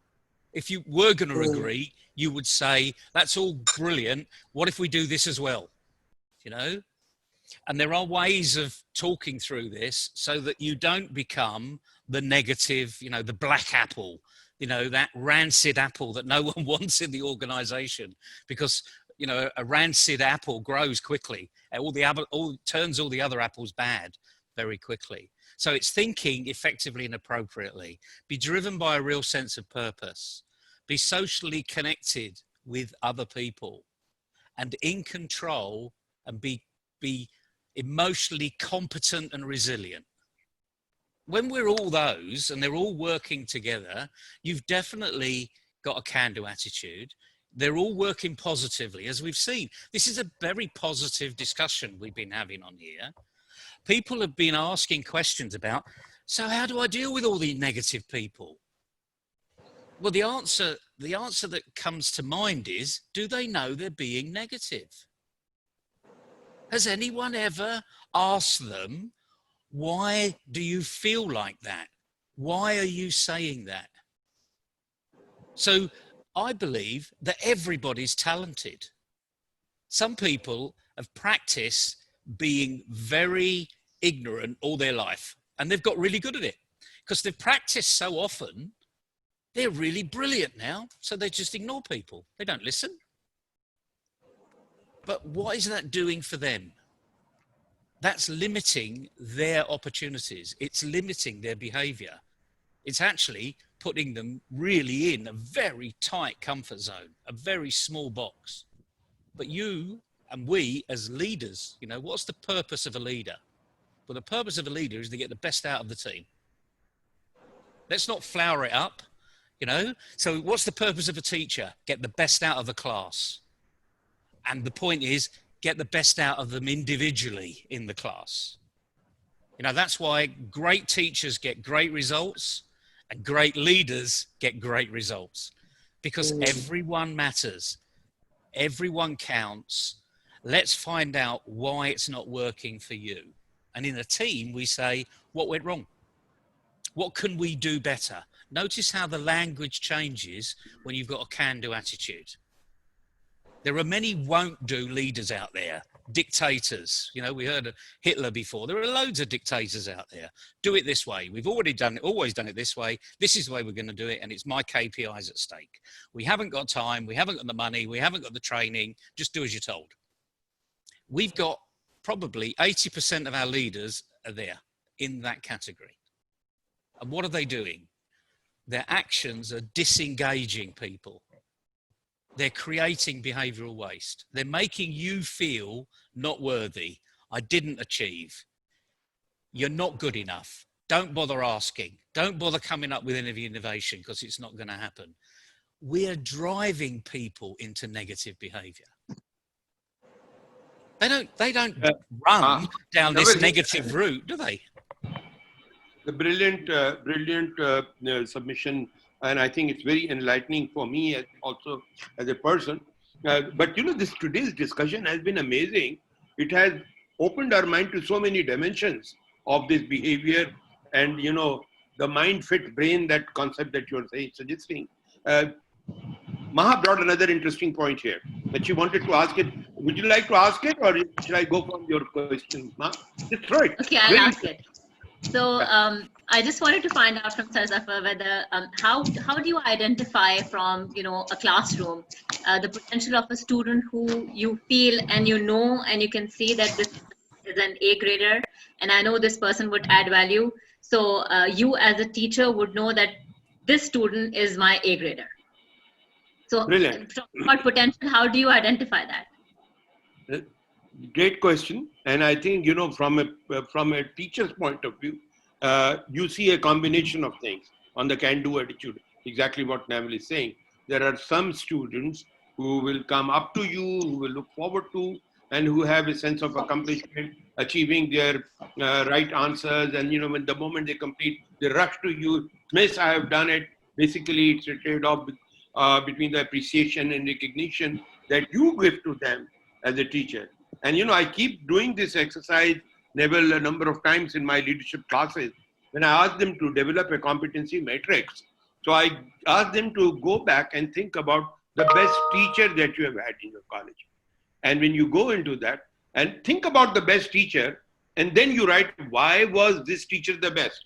if you were going to agree, you would say, that's all brilliant. What if we do this as well? You know, and there are ways of talking through this so that you don't become the negative, you know, the black apple, you know, that rancid apple that no one wants in the organization, because you know, a rancid apple grows quickly. Turns all the other apples bad very quickly. So it's thinking effectively and appropriately. Be driven by a real sense of purpose. Be socially connected with other people, and in control, and be emotionally competent and resilient. When we're all those and they're all working together, you've definitely got a can-do attitude. They're all working positively, as we've seen. This is a very positive discussion we've been having on here. People have been asking questions about, so how do I deal with all the negative people? Well, the answer that comes to mind is, do they know they're being negative? Has anyone ever asked them, why do you feel like that? Why are you saying that? So I believe that everybody's talented. Some people have practiced being very ignorant all their life, and they've got really good at it because they've practiced so often. They're really brilliant now, so they just ignore people. They don't listen. But what is that doing for them? That's limiting their opportunities. It's limiting their behavior. It's actually putting them really in a very tight comfort zone, a very small box. But you and we as leaders, you know, what's the purpose of a leader? Well, the purpose of a leader is to get the best out of the team. Let's not flower it up, you know? So what's the purpose of a teacher? Get the best out of the class. And the point is, get the best out of them individually in the class. You know, that's why great teachers get great results and great leaders get great results, because everyone matters. Everyone counts. Let's find out why it's not working for you. And in a team, we say, what went wrong? What can we do better? Notice how the language changes when you've got a can-do attitude. There are many won't-do leaders out there. dictators. You know, we heard of Hitler before. There are loads of dictators out there. Do it this way. We've already done it, always done it this way. This is the way we're going to do it, and it's my KPIs at stake. We haven't got time. We haven't got the money. We haven't got the training. Just do as you're told. We've got probably 80% of our leaders are there in that category. And what are they doing? Their actions are disengaging people. They're creating behavioral waste. They're making you feel not worthy. I didn't achieve. You're not good enough. Don't bother asking. Don't bother coming up with any innovation because it's not going to happen. We're driving people into negative behavior. They don't run down this negative route, do they? The brilliant submission, and I think it's very enlightening for me also as a person. But you know, today's discussion has been amazing. It has opened our mind to so many dimensions of this behavior, and you know, the mind fit brain, that concept that you're suggesting. Maha brought another interesting point here that she wanted to ask it. Would you like to ask it, or should I go from your question, Maha? Just throw it. Okay, I'll ask it. So I just wanted to find out from Sir Zafar whether how do you identify from, you know, a classroom the potential of a student who you feel and you know and you can see that this is an A grader and I know this person would add value. So you as a teacher would know that this student is my A grader. So brilliant. About potential, how do you identify that? Great question. And I think, you know, from a teacher's point of view, you see a combination of things on the can-do attitude, exactly what Nyla is saying. There are some students who will come up to you, who will look forward to, and who have a sense of accomplishment, achieving their right answers. And, you know, when the moment they complete, they rush to you. Miss, I have done it. Basically, it's a trade-off between the appreciation and recognition that you give to them as a teacher. And, you know, I keep doing this exercise, Neville, a number of times in my leadership classes, when I ask them to develop a competency matrix. So I ask them to go back and think about the best teacher that you have had in your college. And when you go into that and think about the best teacher, and then you write, why was this teacher the best?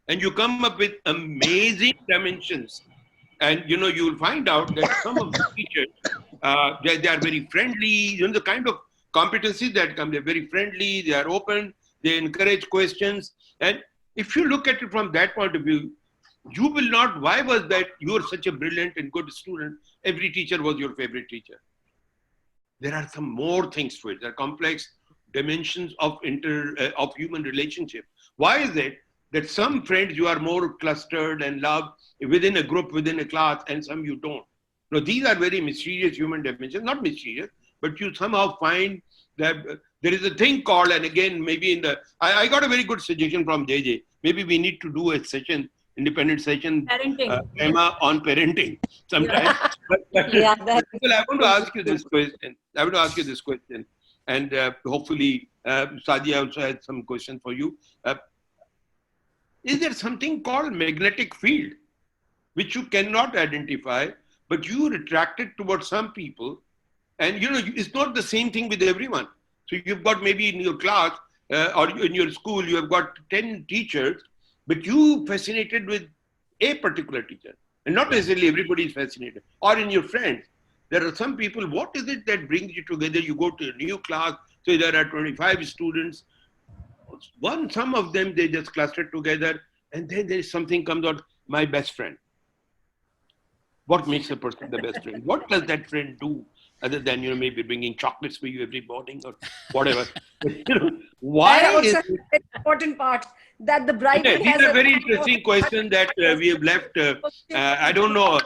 And you come up with amazing dimensions. And, you know, you will find out that some of the teachers, they are very friendly, you know, the kind of competencies that come, they're very friendly, they are open, they encourage questions. And if you look at it from that point of view, you will not, why was that you're such a brilliant and good student, every teacher was your favorite teacher? There are some more things to it. There are complex dimensions of human relationship. Why is it that some friends you are more clustered and love within a group, within a class, and some you don't? Now, these are very mysterious human dimensions, not mysterious, but you somehow find that there is a thing called, and again, maybe I got a very good suggestion from JJ. Maybe we need to do a session, independent session, Emma, on parenting sometime. Yeah, Well, I want to ask you this question. And hopefully, Sadia also has some question for you. Is there something called magnetic field, which you cannot identify, but you retract it towards some people? And, you know, it's not the same thing with everyone. So you've got maybe in your class or in your school, you have got 10 teachers, but you fascinated with a particular teacher. And not necessarily everybody is fascinated. Or in your friends, there are some people, what is it that brings you together? You go to a new class, so there are 25 students. Some of them, they just clustered together, and then there is something comes out, my best friend. What makes a person the best friend? What does that friend do other than, you know, maybe bringing chocolates for you every morning or whatever? You know, why is it? An important part that the bride has. These are very interesting questions that we have left. I don't know.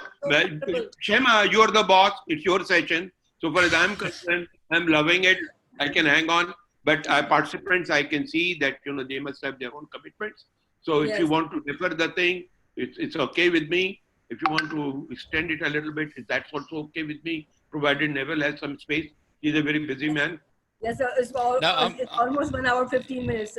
Shahma, you're the boss. It's your session. So far as I'm concerned, I'm loving it. I can hang on. But participants, I can see that, you know, they must have their own commitments. So if you want to defer the thing, it's okay with me. If you want to extend it a little bit, that's also okay with me, provided Neville has some space. He's a very busy man. Yes, it's almost 1 hour, 15 minutes.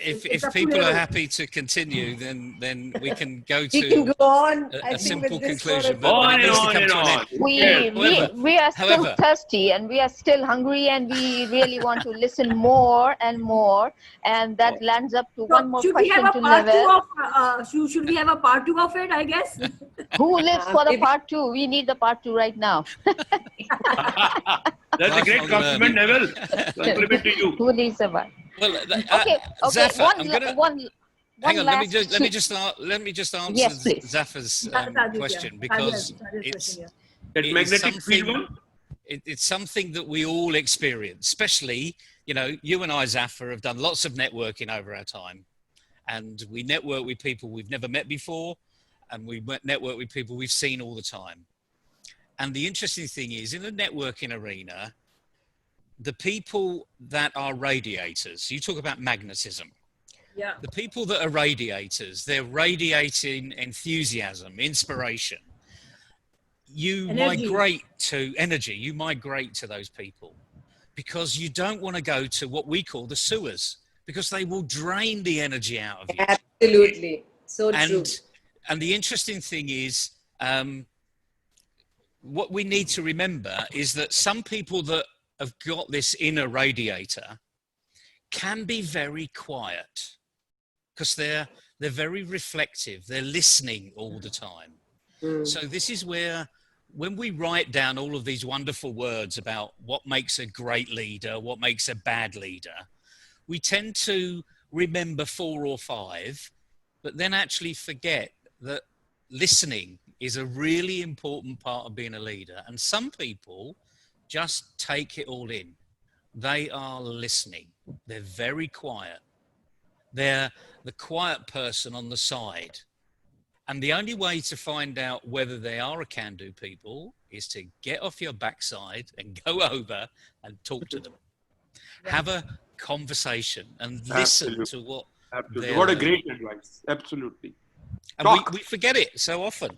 If up to people are Neville. happy to continue, then we can go We can to go on. I a think simple with this conclusion, for but On it and needs to on come and to an on. end. We are still However, thirsty and we are still hungry and we really want to listen more and more, and that lands up to So one more should we have question a to part two Neville. of should we have a part two of it? I guess. Who lives for the maybe- part two? We need the part two right now. That's a great Lifelong compliment, learning. Neville. Compliment to you. Who needs the part? well, Okay, Zafar, one, I'm gonna one hang on. Let me last just answer Yes, please. Zafar's question, because it's That it is magnetic field something. one? It's something that we all experience, especially, you and I, Zafar, have done lots of networking over our time, and we network with people we've never met before, and we network with people we've seen all the time. And the interesting thing is, in the networking arena, the people that are radiators, you talk about magnetism. Yeah. The people that are radiators, they're radiating enthusiasm, inspiration. You migrate to energy, you migrate to those people, because you don't want to go to what we call the sewers, because they will drain the energy out of you. Absolutely. So true. And the interesting thing is, what we need to remember is that some people that have got this inner radiator can be very quiet, because they're very reflective. They're listening all the time. So this is where, when we write down all of these wonderful words about what makes a great leader, what makes a bad leader, we tend to remember 4 or 5, but then actually forget that listening is a really important part of being a leader. And some people just take it all in. They are listening. They're very quiet. They're the quiet person on the side. And the only way to find out whether they are a can-do people is to get off your backside and go over and talk to them. Have a conversation and listen to what Absolutely. What a great advice. Absolutely. And we forget it so often.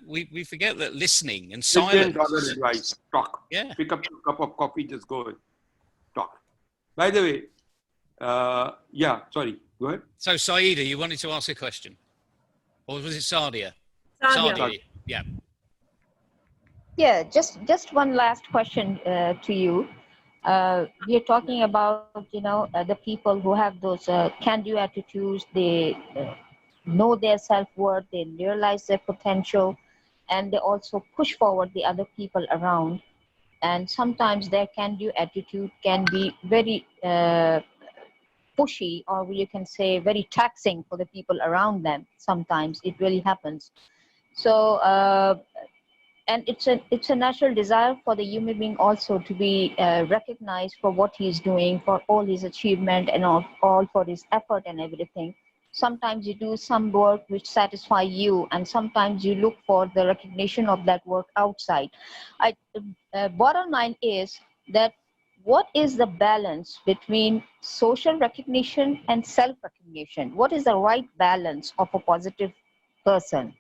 We forget that listening and silence. $1 advice. Talk. Yeah. Pick up a cup of coffee, just go and talk. By the way, sorry, go ahead. So, Saida, you wanted to ask a question? Or was it Sadia? Sadia. Yeah. Yeah, just one last question to you. We are talking about, the people who have those can-do attitudes. They know their self-worth, they realize their potential, and they also push forward the other people around. And sometimes their can-do attitude can be very pushy, or you can say very taxing for the people around them. Sometimes it really happens. So, and it's a natural desire for the human being also to be recognized for what he's doing, for all his achievement and all for his effort and everything. Sometimes you do some work which satisfy you, and sometimes you look for the recognition of that work outside. Bottom line is that what is the balance between social recognition and self-recognition? What is the right balance of a positive person?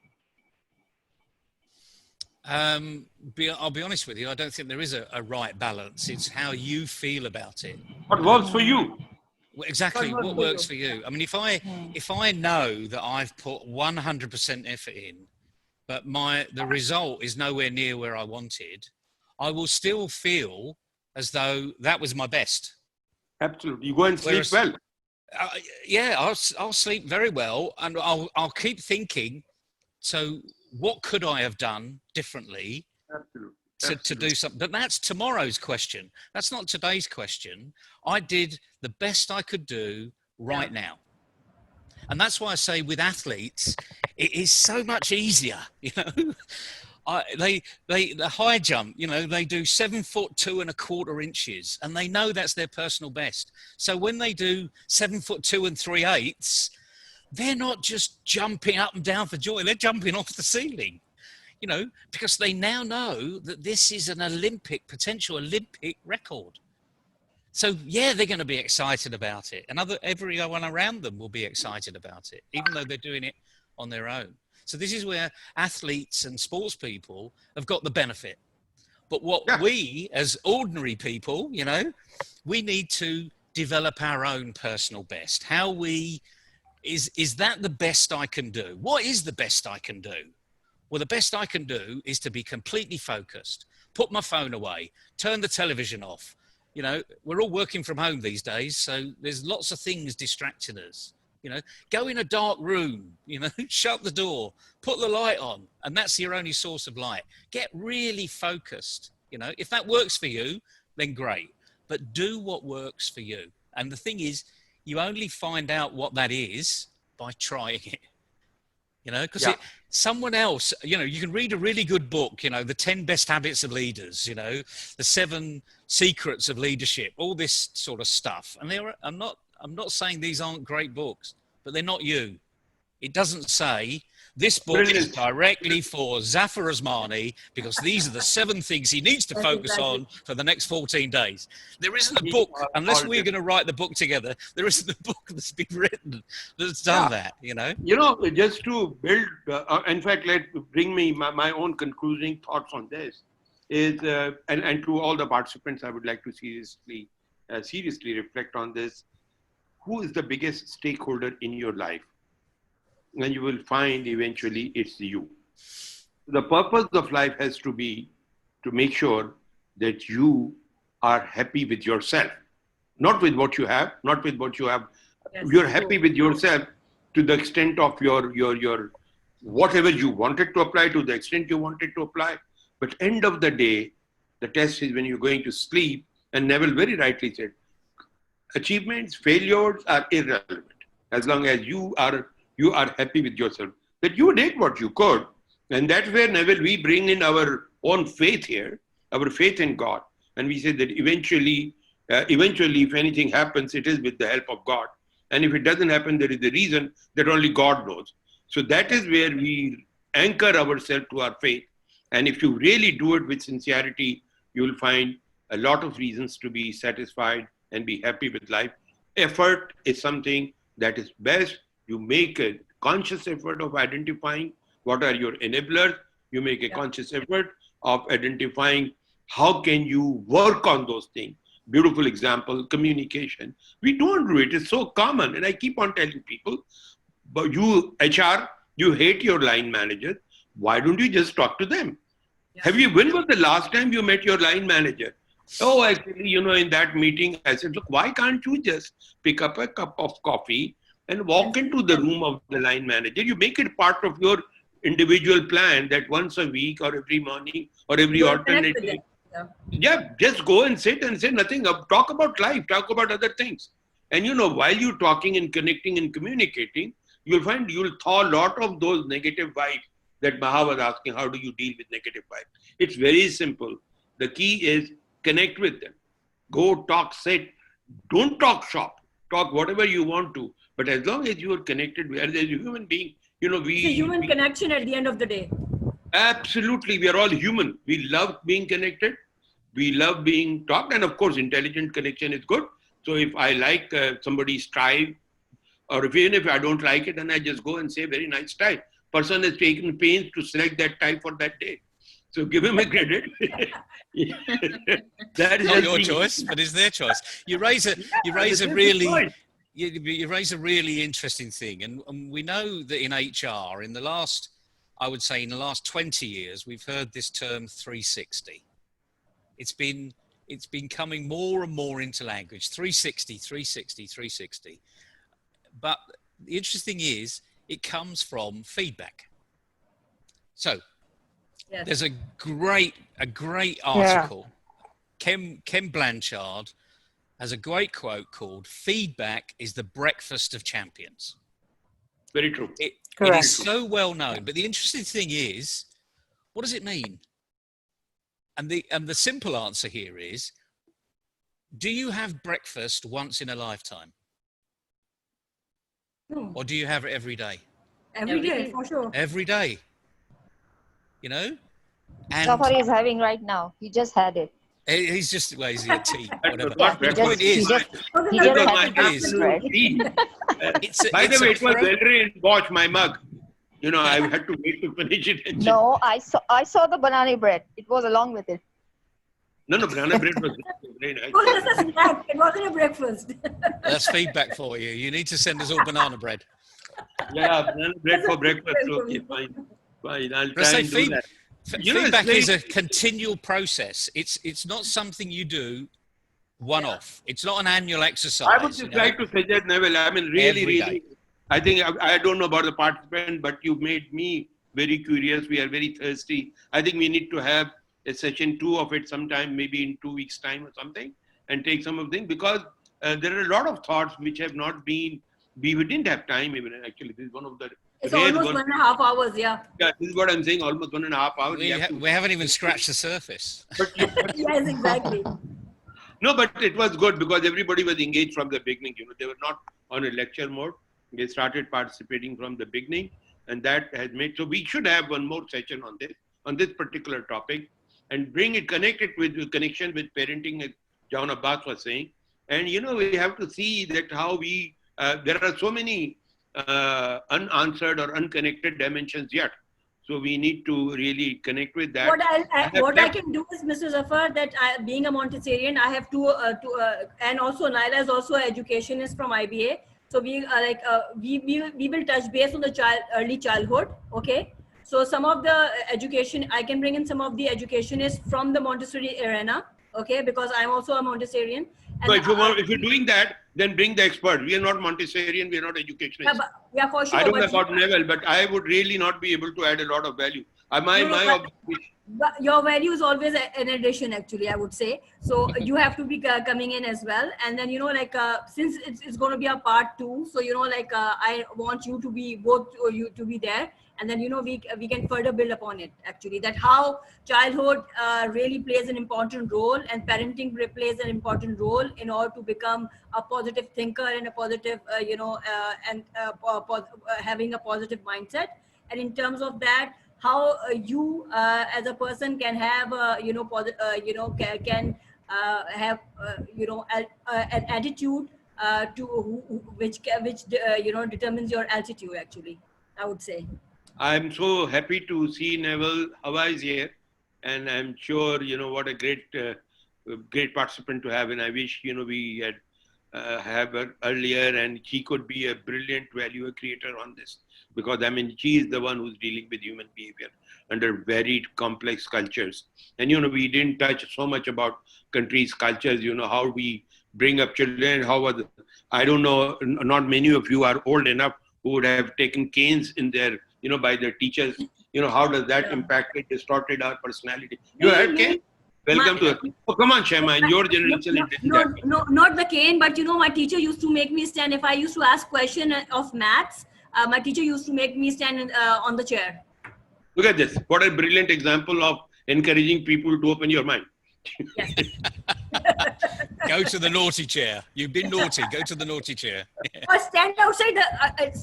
I'll be honest with you, I don't think there is a right balance. It's how you feel about it. What works for you? Exactly, what works for you. I mean, if I know that I've put 100% effort in, but the result is nowhere near where I wanted, I will still feel as though that was my best. Absolutely. You go and sleep well. I'll sleep very well, and I'll keep thinking, so what could I have done differently to do something? But that's tomorrow's question. That's not today's question. I did the best I could do right now. And that's why I say with athletes, it is so much easier, the high jump, they do 7'2¼ inches, and they know that's their personal best. So when they do 7'2 3/8, they're not just jumping up and down for joy. They're jumping off the ceiling, because they now know that this is an potential Olympic record. So yeah, they're going to be excited about it, and everyone around them will be excited about it, even though they're doing it on their own. So this is where athletes and sports people have got the benefit. But what we as ordinary people, we need to develop our own personal best. How we, is that the best I can do? What is the best I can do? Well, the best I can do is to be completely focused, put my phone away, turn the television off. You know, we're all working from home these days, so there's lots of things distracting us. You know, go in a dark room, you know, shut the door, put the light on, and that's your only source of light. Get really focused. You know, if that works for you, then great, but do what works for you. And the thing is, you only find out what that is by trying it. You know, because someone else, you know, you can read a really good book, you know, the 10 best habits of leaders, you know, the 7 secrets of leadership, all this sort of stuff. And I'm not saying these aren't great books, but they're not you. It doesn't say this book is directly for Zafar Usmani because these are the 7 things he needs to focus on for the next 14 days. There isn't a book, unless we're going to write the book together, there isn't a book that's been written that's done that, you know? You know, just to build, in fact, bring me my own concluding thoughts on this is, and to all the participants, I would like to seriously reflect on this. Who is the biggest stakeholder in your life? And you will find eventually it's you. The purpose of life has to be to make sure that you are happy with yourself, not with what you have, not with what you have. Yes, you're happy with yourself to the extent of your whatever you wanted to apply, to the extent you wanted to apply. But end of the day, the test is when you're going to sleep, and Neville very rightly said, achievements, failures are irrelevant as long as you are happy with yourself, that you did what you could. And that's where, Neville, we bring in our own faith here, our faith in God. And we say that eventually, if anything happens, it is with the help of God. And if it doesn't happen, there is a reason that only God knows. So that is where we anchor ourselves to our faith. And if you really do it with sincerity, you will find a lot of reasons to be satisfied and be happy with life. Effort is something that is best. You make a conscious effort of identifying what are your enablers. You make a conscious effort of identifying how can you work on those things. Beautiful example, communication. We don't do it. It's so common. And I keep on telling people, but you, HR, you hate your line manager. Why don't you just talk to them? When was the last time you met your line manager? Oh, actually, you know, in that meeting, I said, look, why can't you just pick up a cup of coffee and walk into the room of the line manager? You make it part of your individual plan that once a week or every morning or every alternate week. Just go and sit and say nothing. Talk about life, talk about other things. And you know, while you're talking and connecting and communicating, you'll find you'll thaw a lot of those negative vibes that Maha was asking, how do you deal with negative vibes? It's very simple. The key is connect with them. Go talk, sit. Don't talk shop. Talk whatever you want to. But as long as you are connected, as a human being, you know, it's a human connection at the end of the day. Absolutely. We are all human. We love being connected. We love being talked. And of course, intelligent connection is good. So if I like somebody's style, or even if I don't like it, then I just go and say very nice style. Person has taken pains to select that type for that day. So give him a credit. That is not your choice, but it's their choice. You raise a really interesting thing. And we know that in HR, in the last 20 years, we've heard this term 360. It's been coming more and more into language, 360, 360, 360. But the interesting is, it comes from feedback. So there's a great article. Ken Blanchard has a great quote called "Feedback is the breakfast of champions." Very true. It is so well known. But the interesting thing is, what does it mean? And the simple answer here is, do you have breakfast once in a lifetime? No. Or do you have it every day? Every day, for sure. Every day. You know? And Zafar is having right now. He just had it. he's just, well, he's at tea, whatever. Yeah, The point is, By the way, it was very in watch my mug. You know, I had to wait to finish it. No, I saw the banana bread. It was along with it. No, banana bread was very nice. It was just a snack. It wasn't a breakfast. That's feedback for you. You need to send us all banana bread. Yeah, banana bread for breakfast. Okay, fine. I'll try Say and do that. feedback is a continual process. It's not something you do one-off. It's not an annual exercise. I would just like to suggest, Neville, I mean, really, I think, I don't know about the participant, but you've made me very curious. We are very thirsty. I think we need to have a session 2 of it sometime, maybe in 2 weeks' time or something, and take some of them, because there are a lot of thoughts which have not been, we didn't have time even, actually. This is one of the... It's almost 1.5 hours, yeah. Yeah, this is what I'm saying, almost 1.5 hours. We haven't even scratched the surface. Yes, exactly. No, but it was good because everybody was engaged from the beginning. They were not on a lecture mode. They started participating from the beginning, and that has made, so we should have one more session on this particular topic, and bring it, connect it with the connection with parenting, as John Abbas was saying. And, we have to see that how we, there are so many unanswered or unconnected dimensions yet. So we need to really connect with that. What I can do is, Mr. Zafar, that being a Montessorian, I have and also Nyla is also an educationist from IBA. So we will touch base on the early childhood. Okay. So some of the education, I can bring in some of the educationists from the Montessori arena. Okay, because I'm also a Montessorian. So if you're doing that, then bring the expert. We are not Montessorian, we are not educationists. Yeah, for sure. I don't know about Neville, but I would really not be able to add a lot of value. Your value is always an addition, actually, I would say. So you have to be coming in as well. And then, since it's going to be a part 2, so, I want you to be, both you to be there. And then, we can further build upon it, actually, that how childhood really plays an important role, and parenting plays an important role in order to become a positive thinker and a positive, having a positive mindset. And in terms of that, how you as a person can have, have, an attitude which determines your altitude, actually, I would say. I'm so happy to see Neville Hawa is here, and I'm sure, what a great participant to have. And I wish, we had have her earlier, and she could be a brilliant value creator on this, because she is the one who's dealing with human behavior under very complex cultures. And, we didn't touch so much about countries' cultures, how we bring up children, I don't know, not many of you are old enough who would have taken canes in their, by their teachers, how does that impact it, distorted our personality? You had cane? Welcome to it. Oh, come on, Shahma, in your generation. No, not the cane, but my teacher used to make me stand. If I used to ask question of maths, my teacher used to make me stand on the chair. Look at this. What a brilliant example of encouraging people to open your mind. Yes. Go to the naughty chair. You've been naughty. Go to the naughty chair. Or stand outside the corridor.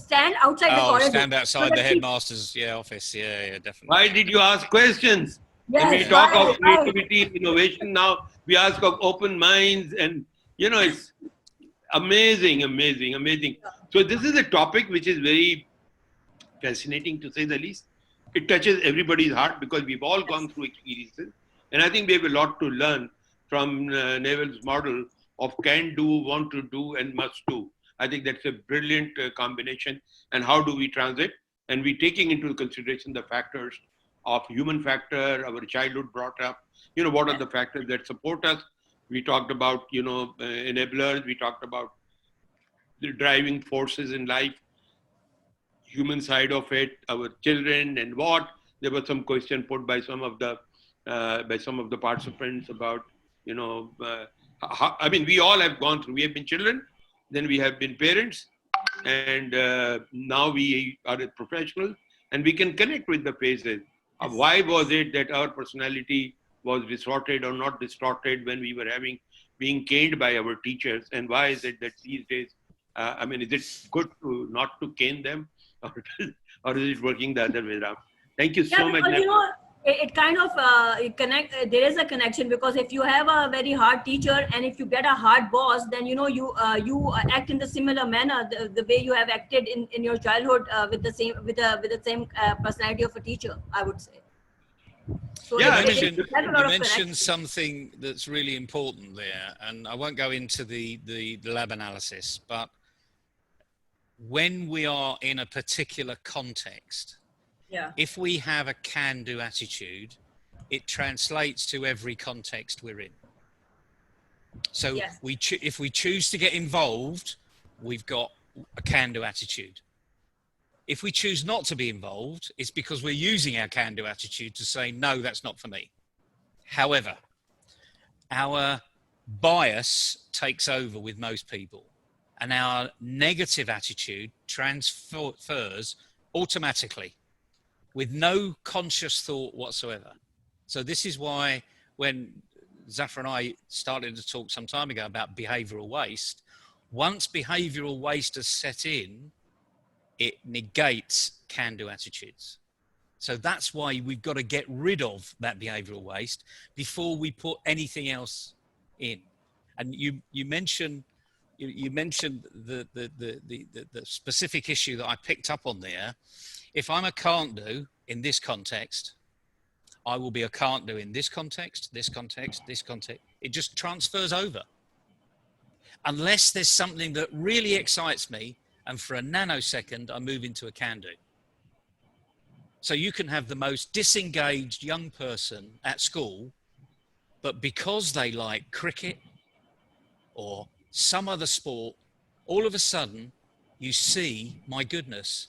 Stand outside the headmaster's office. Yeah, definitely. Why did you ask questions? Yes, when we talk of creativity and innovation now, we ask of open minds, and it's amazing. So this is a topic which is very fascinating, to say the least. It touches everybody's heart because we've all gone through experiences, and I think we have a lot to learn from Neville's model of can do, want to do, and must do. I think that's a brilliant combination. And how do we transit? And we taking into consideration the factors of human factor, our childhood brought up, what are the factors that support us? We talked about, enablers, we talked about the driving forces in life, human side of it, our children, and what. There was some question put by some of the participants about, we all have gone through, we have been children, then we have been parents, and now we are professionals, and we can connect with the phases. Why was it that our personality was distorted or not distorted when we were being caned by our teachers? And why is it that these days, is it good to not to cane them, or is it working the other way around? Thank you so much. It kind of there is a connection, because if you have a very hard teacher and if you get a hard boss, then you act in the similar manner, the way you have acted in your childhood with the same personality of a teacher, I would say. So So Yeah, it I mean, has a you lot of mentioned connection. something that's really important there, and I won't go into the lab analysis, but when we are in a particular context, Yeah. if we have a can-do attitude, it translates to every context we're in. So Yes. if we choose to get involved, we've got a can-do attitude. If we choose not to be involved, it's because we're using our can-do attitude to say, no, that's not for me. However, our bias takes over with most people, and our negative attitude transfers automatically with no conscious thought whatsoever. So this is why when Zafar and I started to talk some time ago about behavioral waste, once behavioral waste has set in, it negates can-do attitudes. So that's why we've got to get rid of that behavioral waste before we put anything else in. And you mentioned the specific issue that I picked up on there. If I'm a can't do in this context, I will be a can't do in this context, this context, this context. It just transfers over. Unless there's something that really excites me, and for a nanosecond, I move into a can do. So you can have the most disengaged young person at school, but because they like cricket or some other sport, all of a sudden you see, my goodness,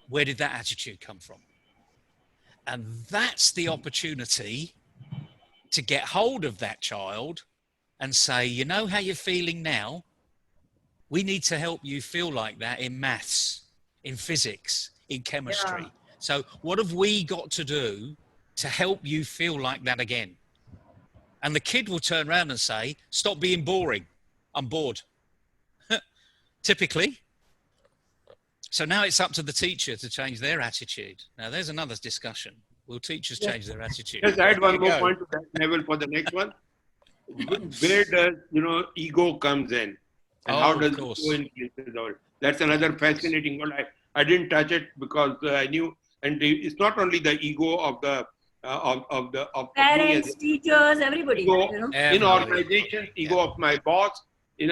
where did that attitude come from? And that's the opportunity to get hold of that child and say, you know how you're feeling now? We need to help you feel like that in maths, in physics, in chemistry. Yeah. So what have we got to do to help you feel like that again? And the kid will turn around and say, stop being boring. I'm bored. Typically. So now it's up to the teacher to change their attitude. Now there's another discussion. Will teachers change their attitude? Just add one more Go. point to that level for the next one. Where does, ego comes in? And how does it go in places? That's another fascinating one. I didn't touch it because I knew, and it's not only the ego of the Parents, teachers, everybody. Ego in organizations, ego of my boss, in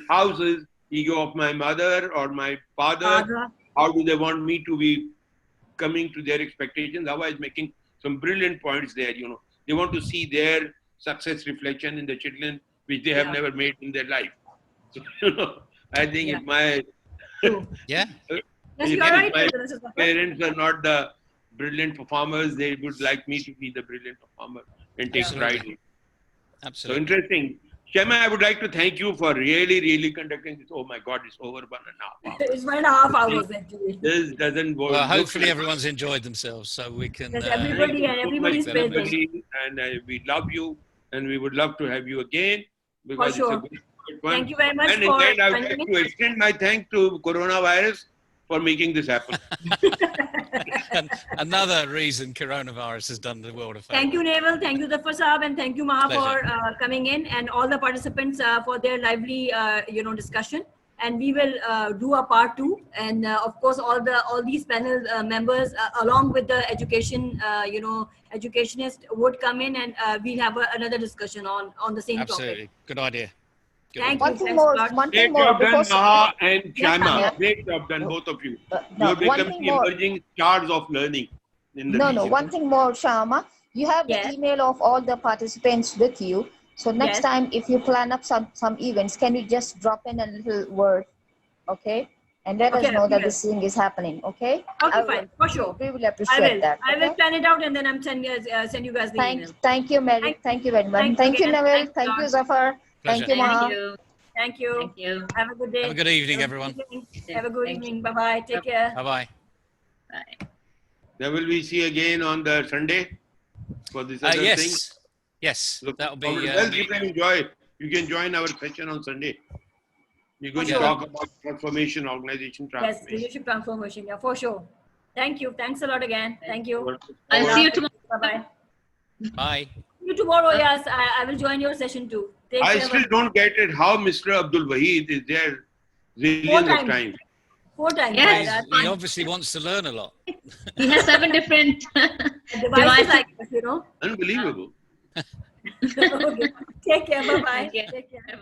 houses, ego of my mother or my father. How do they want me to be coming to their expectations? Otherwise, making some brilliant points there. They want to see their success reflection in the children, which they have never made in their life. So, I think if my parents are not the brilliant performers, they would like me to be the brilliant performer and take pride in it. Absolutely. So interesting. Shahma, I would like to thank you for really conducting this. Oh my God, it's over 1.5 hours. It's 1.5 hours actually. This doesn't work. Well, hopefully everyone's enjoyed themselves, so we can. Yes, everybody's present. And we love you, and we would love to have you again. For sure. It's a good one. Thank you very much and for again, I would like to extend my thanks to coronavirus for making this happen. And another reason coronavirus has done the world a favor. Thank you, Naval. Thank you, Zafar Saab, and thank you, Maha, for coming in, and all the participants for their lively, discussion. And we will do a part 2, and of course, all these panel members, along with the educationist, would come in, and we'll have another discussion on the same topic. Good idea. Thank one you. thing more. Great job done, Maha and Shahma. Great job done, both of you. You're becoming emerging stars of learning. In the region. One thing more, Shahma. You have the email of all the participants with you. So next time, if you plan up some events, can you just drop in a little word, okay? And let us know that this thing is happening, okay? Okay, fine, for sure. We will appreciate that. I will plan it out, and then I'm send you guys the email. Thank you, Mary. Thank you very much. Thank you, Naval. Thank you, Zafar. Thank you, Maha. Thank you. Have a good day. Have a good evening, everyone. Have a good evening. Bye-bye. Take care. Bye-bye. Bye. Now will we see again on the Sunday for this other thing? Yes, that'll be. You can enjoy. You can join our session on Sunday. We're going to talk about transformation, organization transformation. Yes, leadership transformation. Yeah, for sure. Thank you. Thanks a lot again. Thank you. I'll see you tomorrow. Bye-bye. Bye. See you tomorrow. Yes, I will join your session too. I still don't get it how Mr. Abdul Wahid is there zillions of times. 4 times. Yes. He obviously wants to learn a lot. He has 7 different devices, I guess, you know. Unbelievable. Okay. Take care. Bye-bye. Take care. Take care.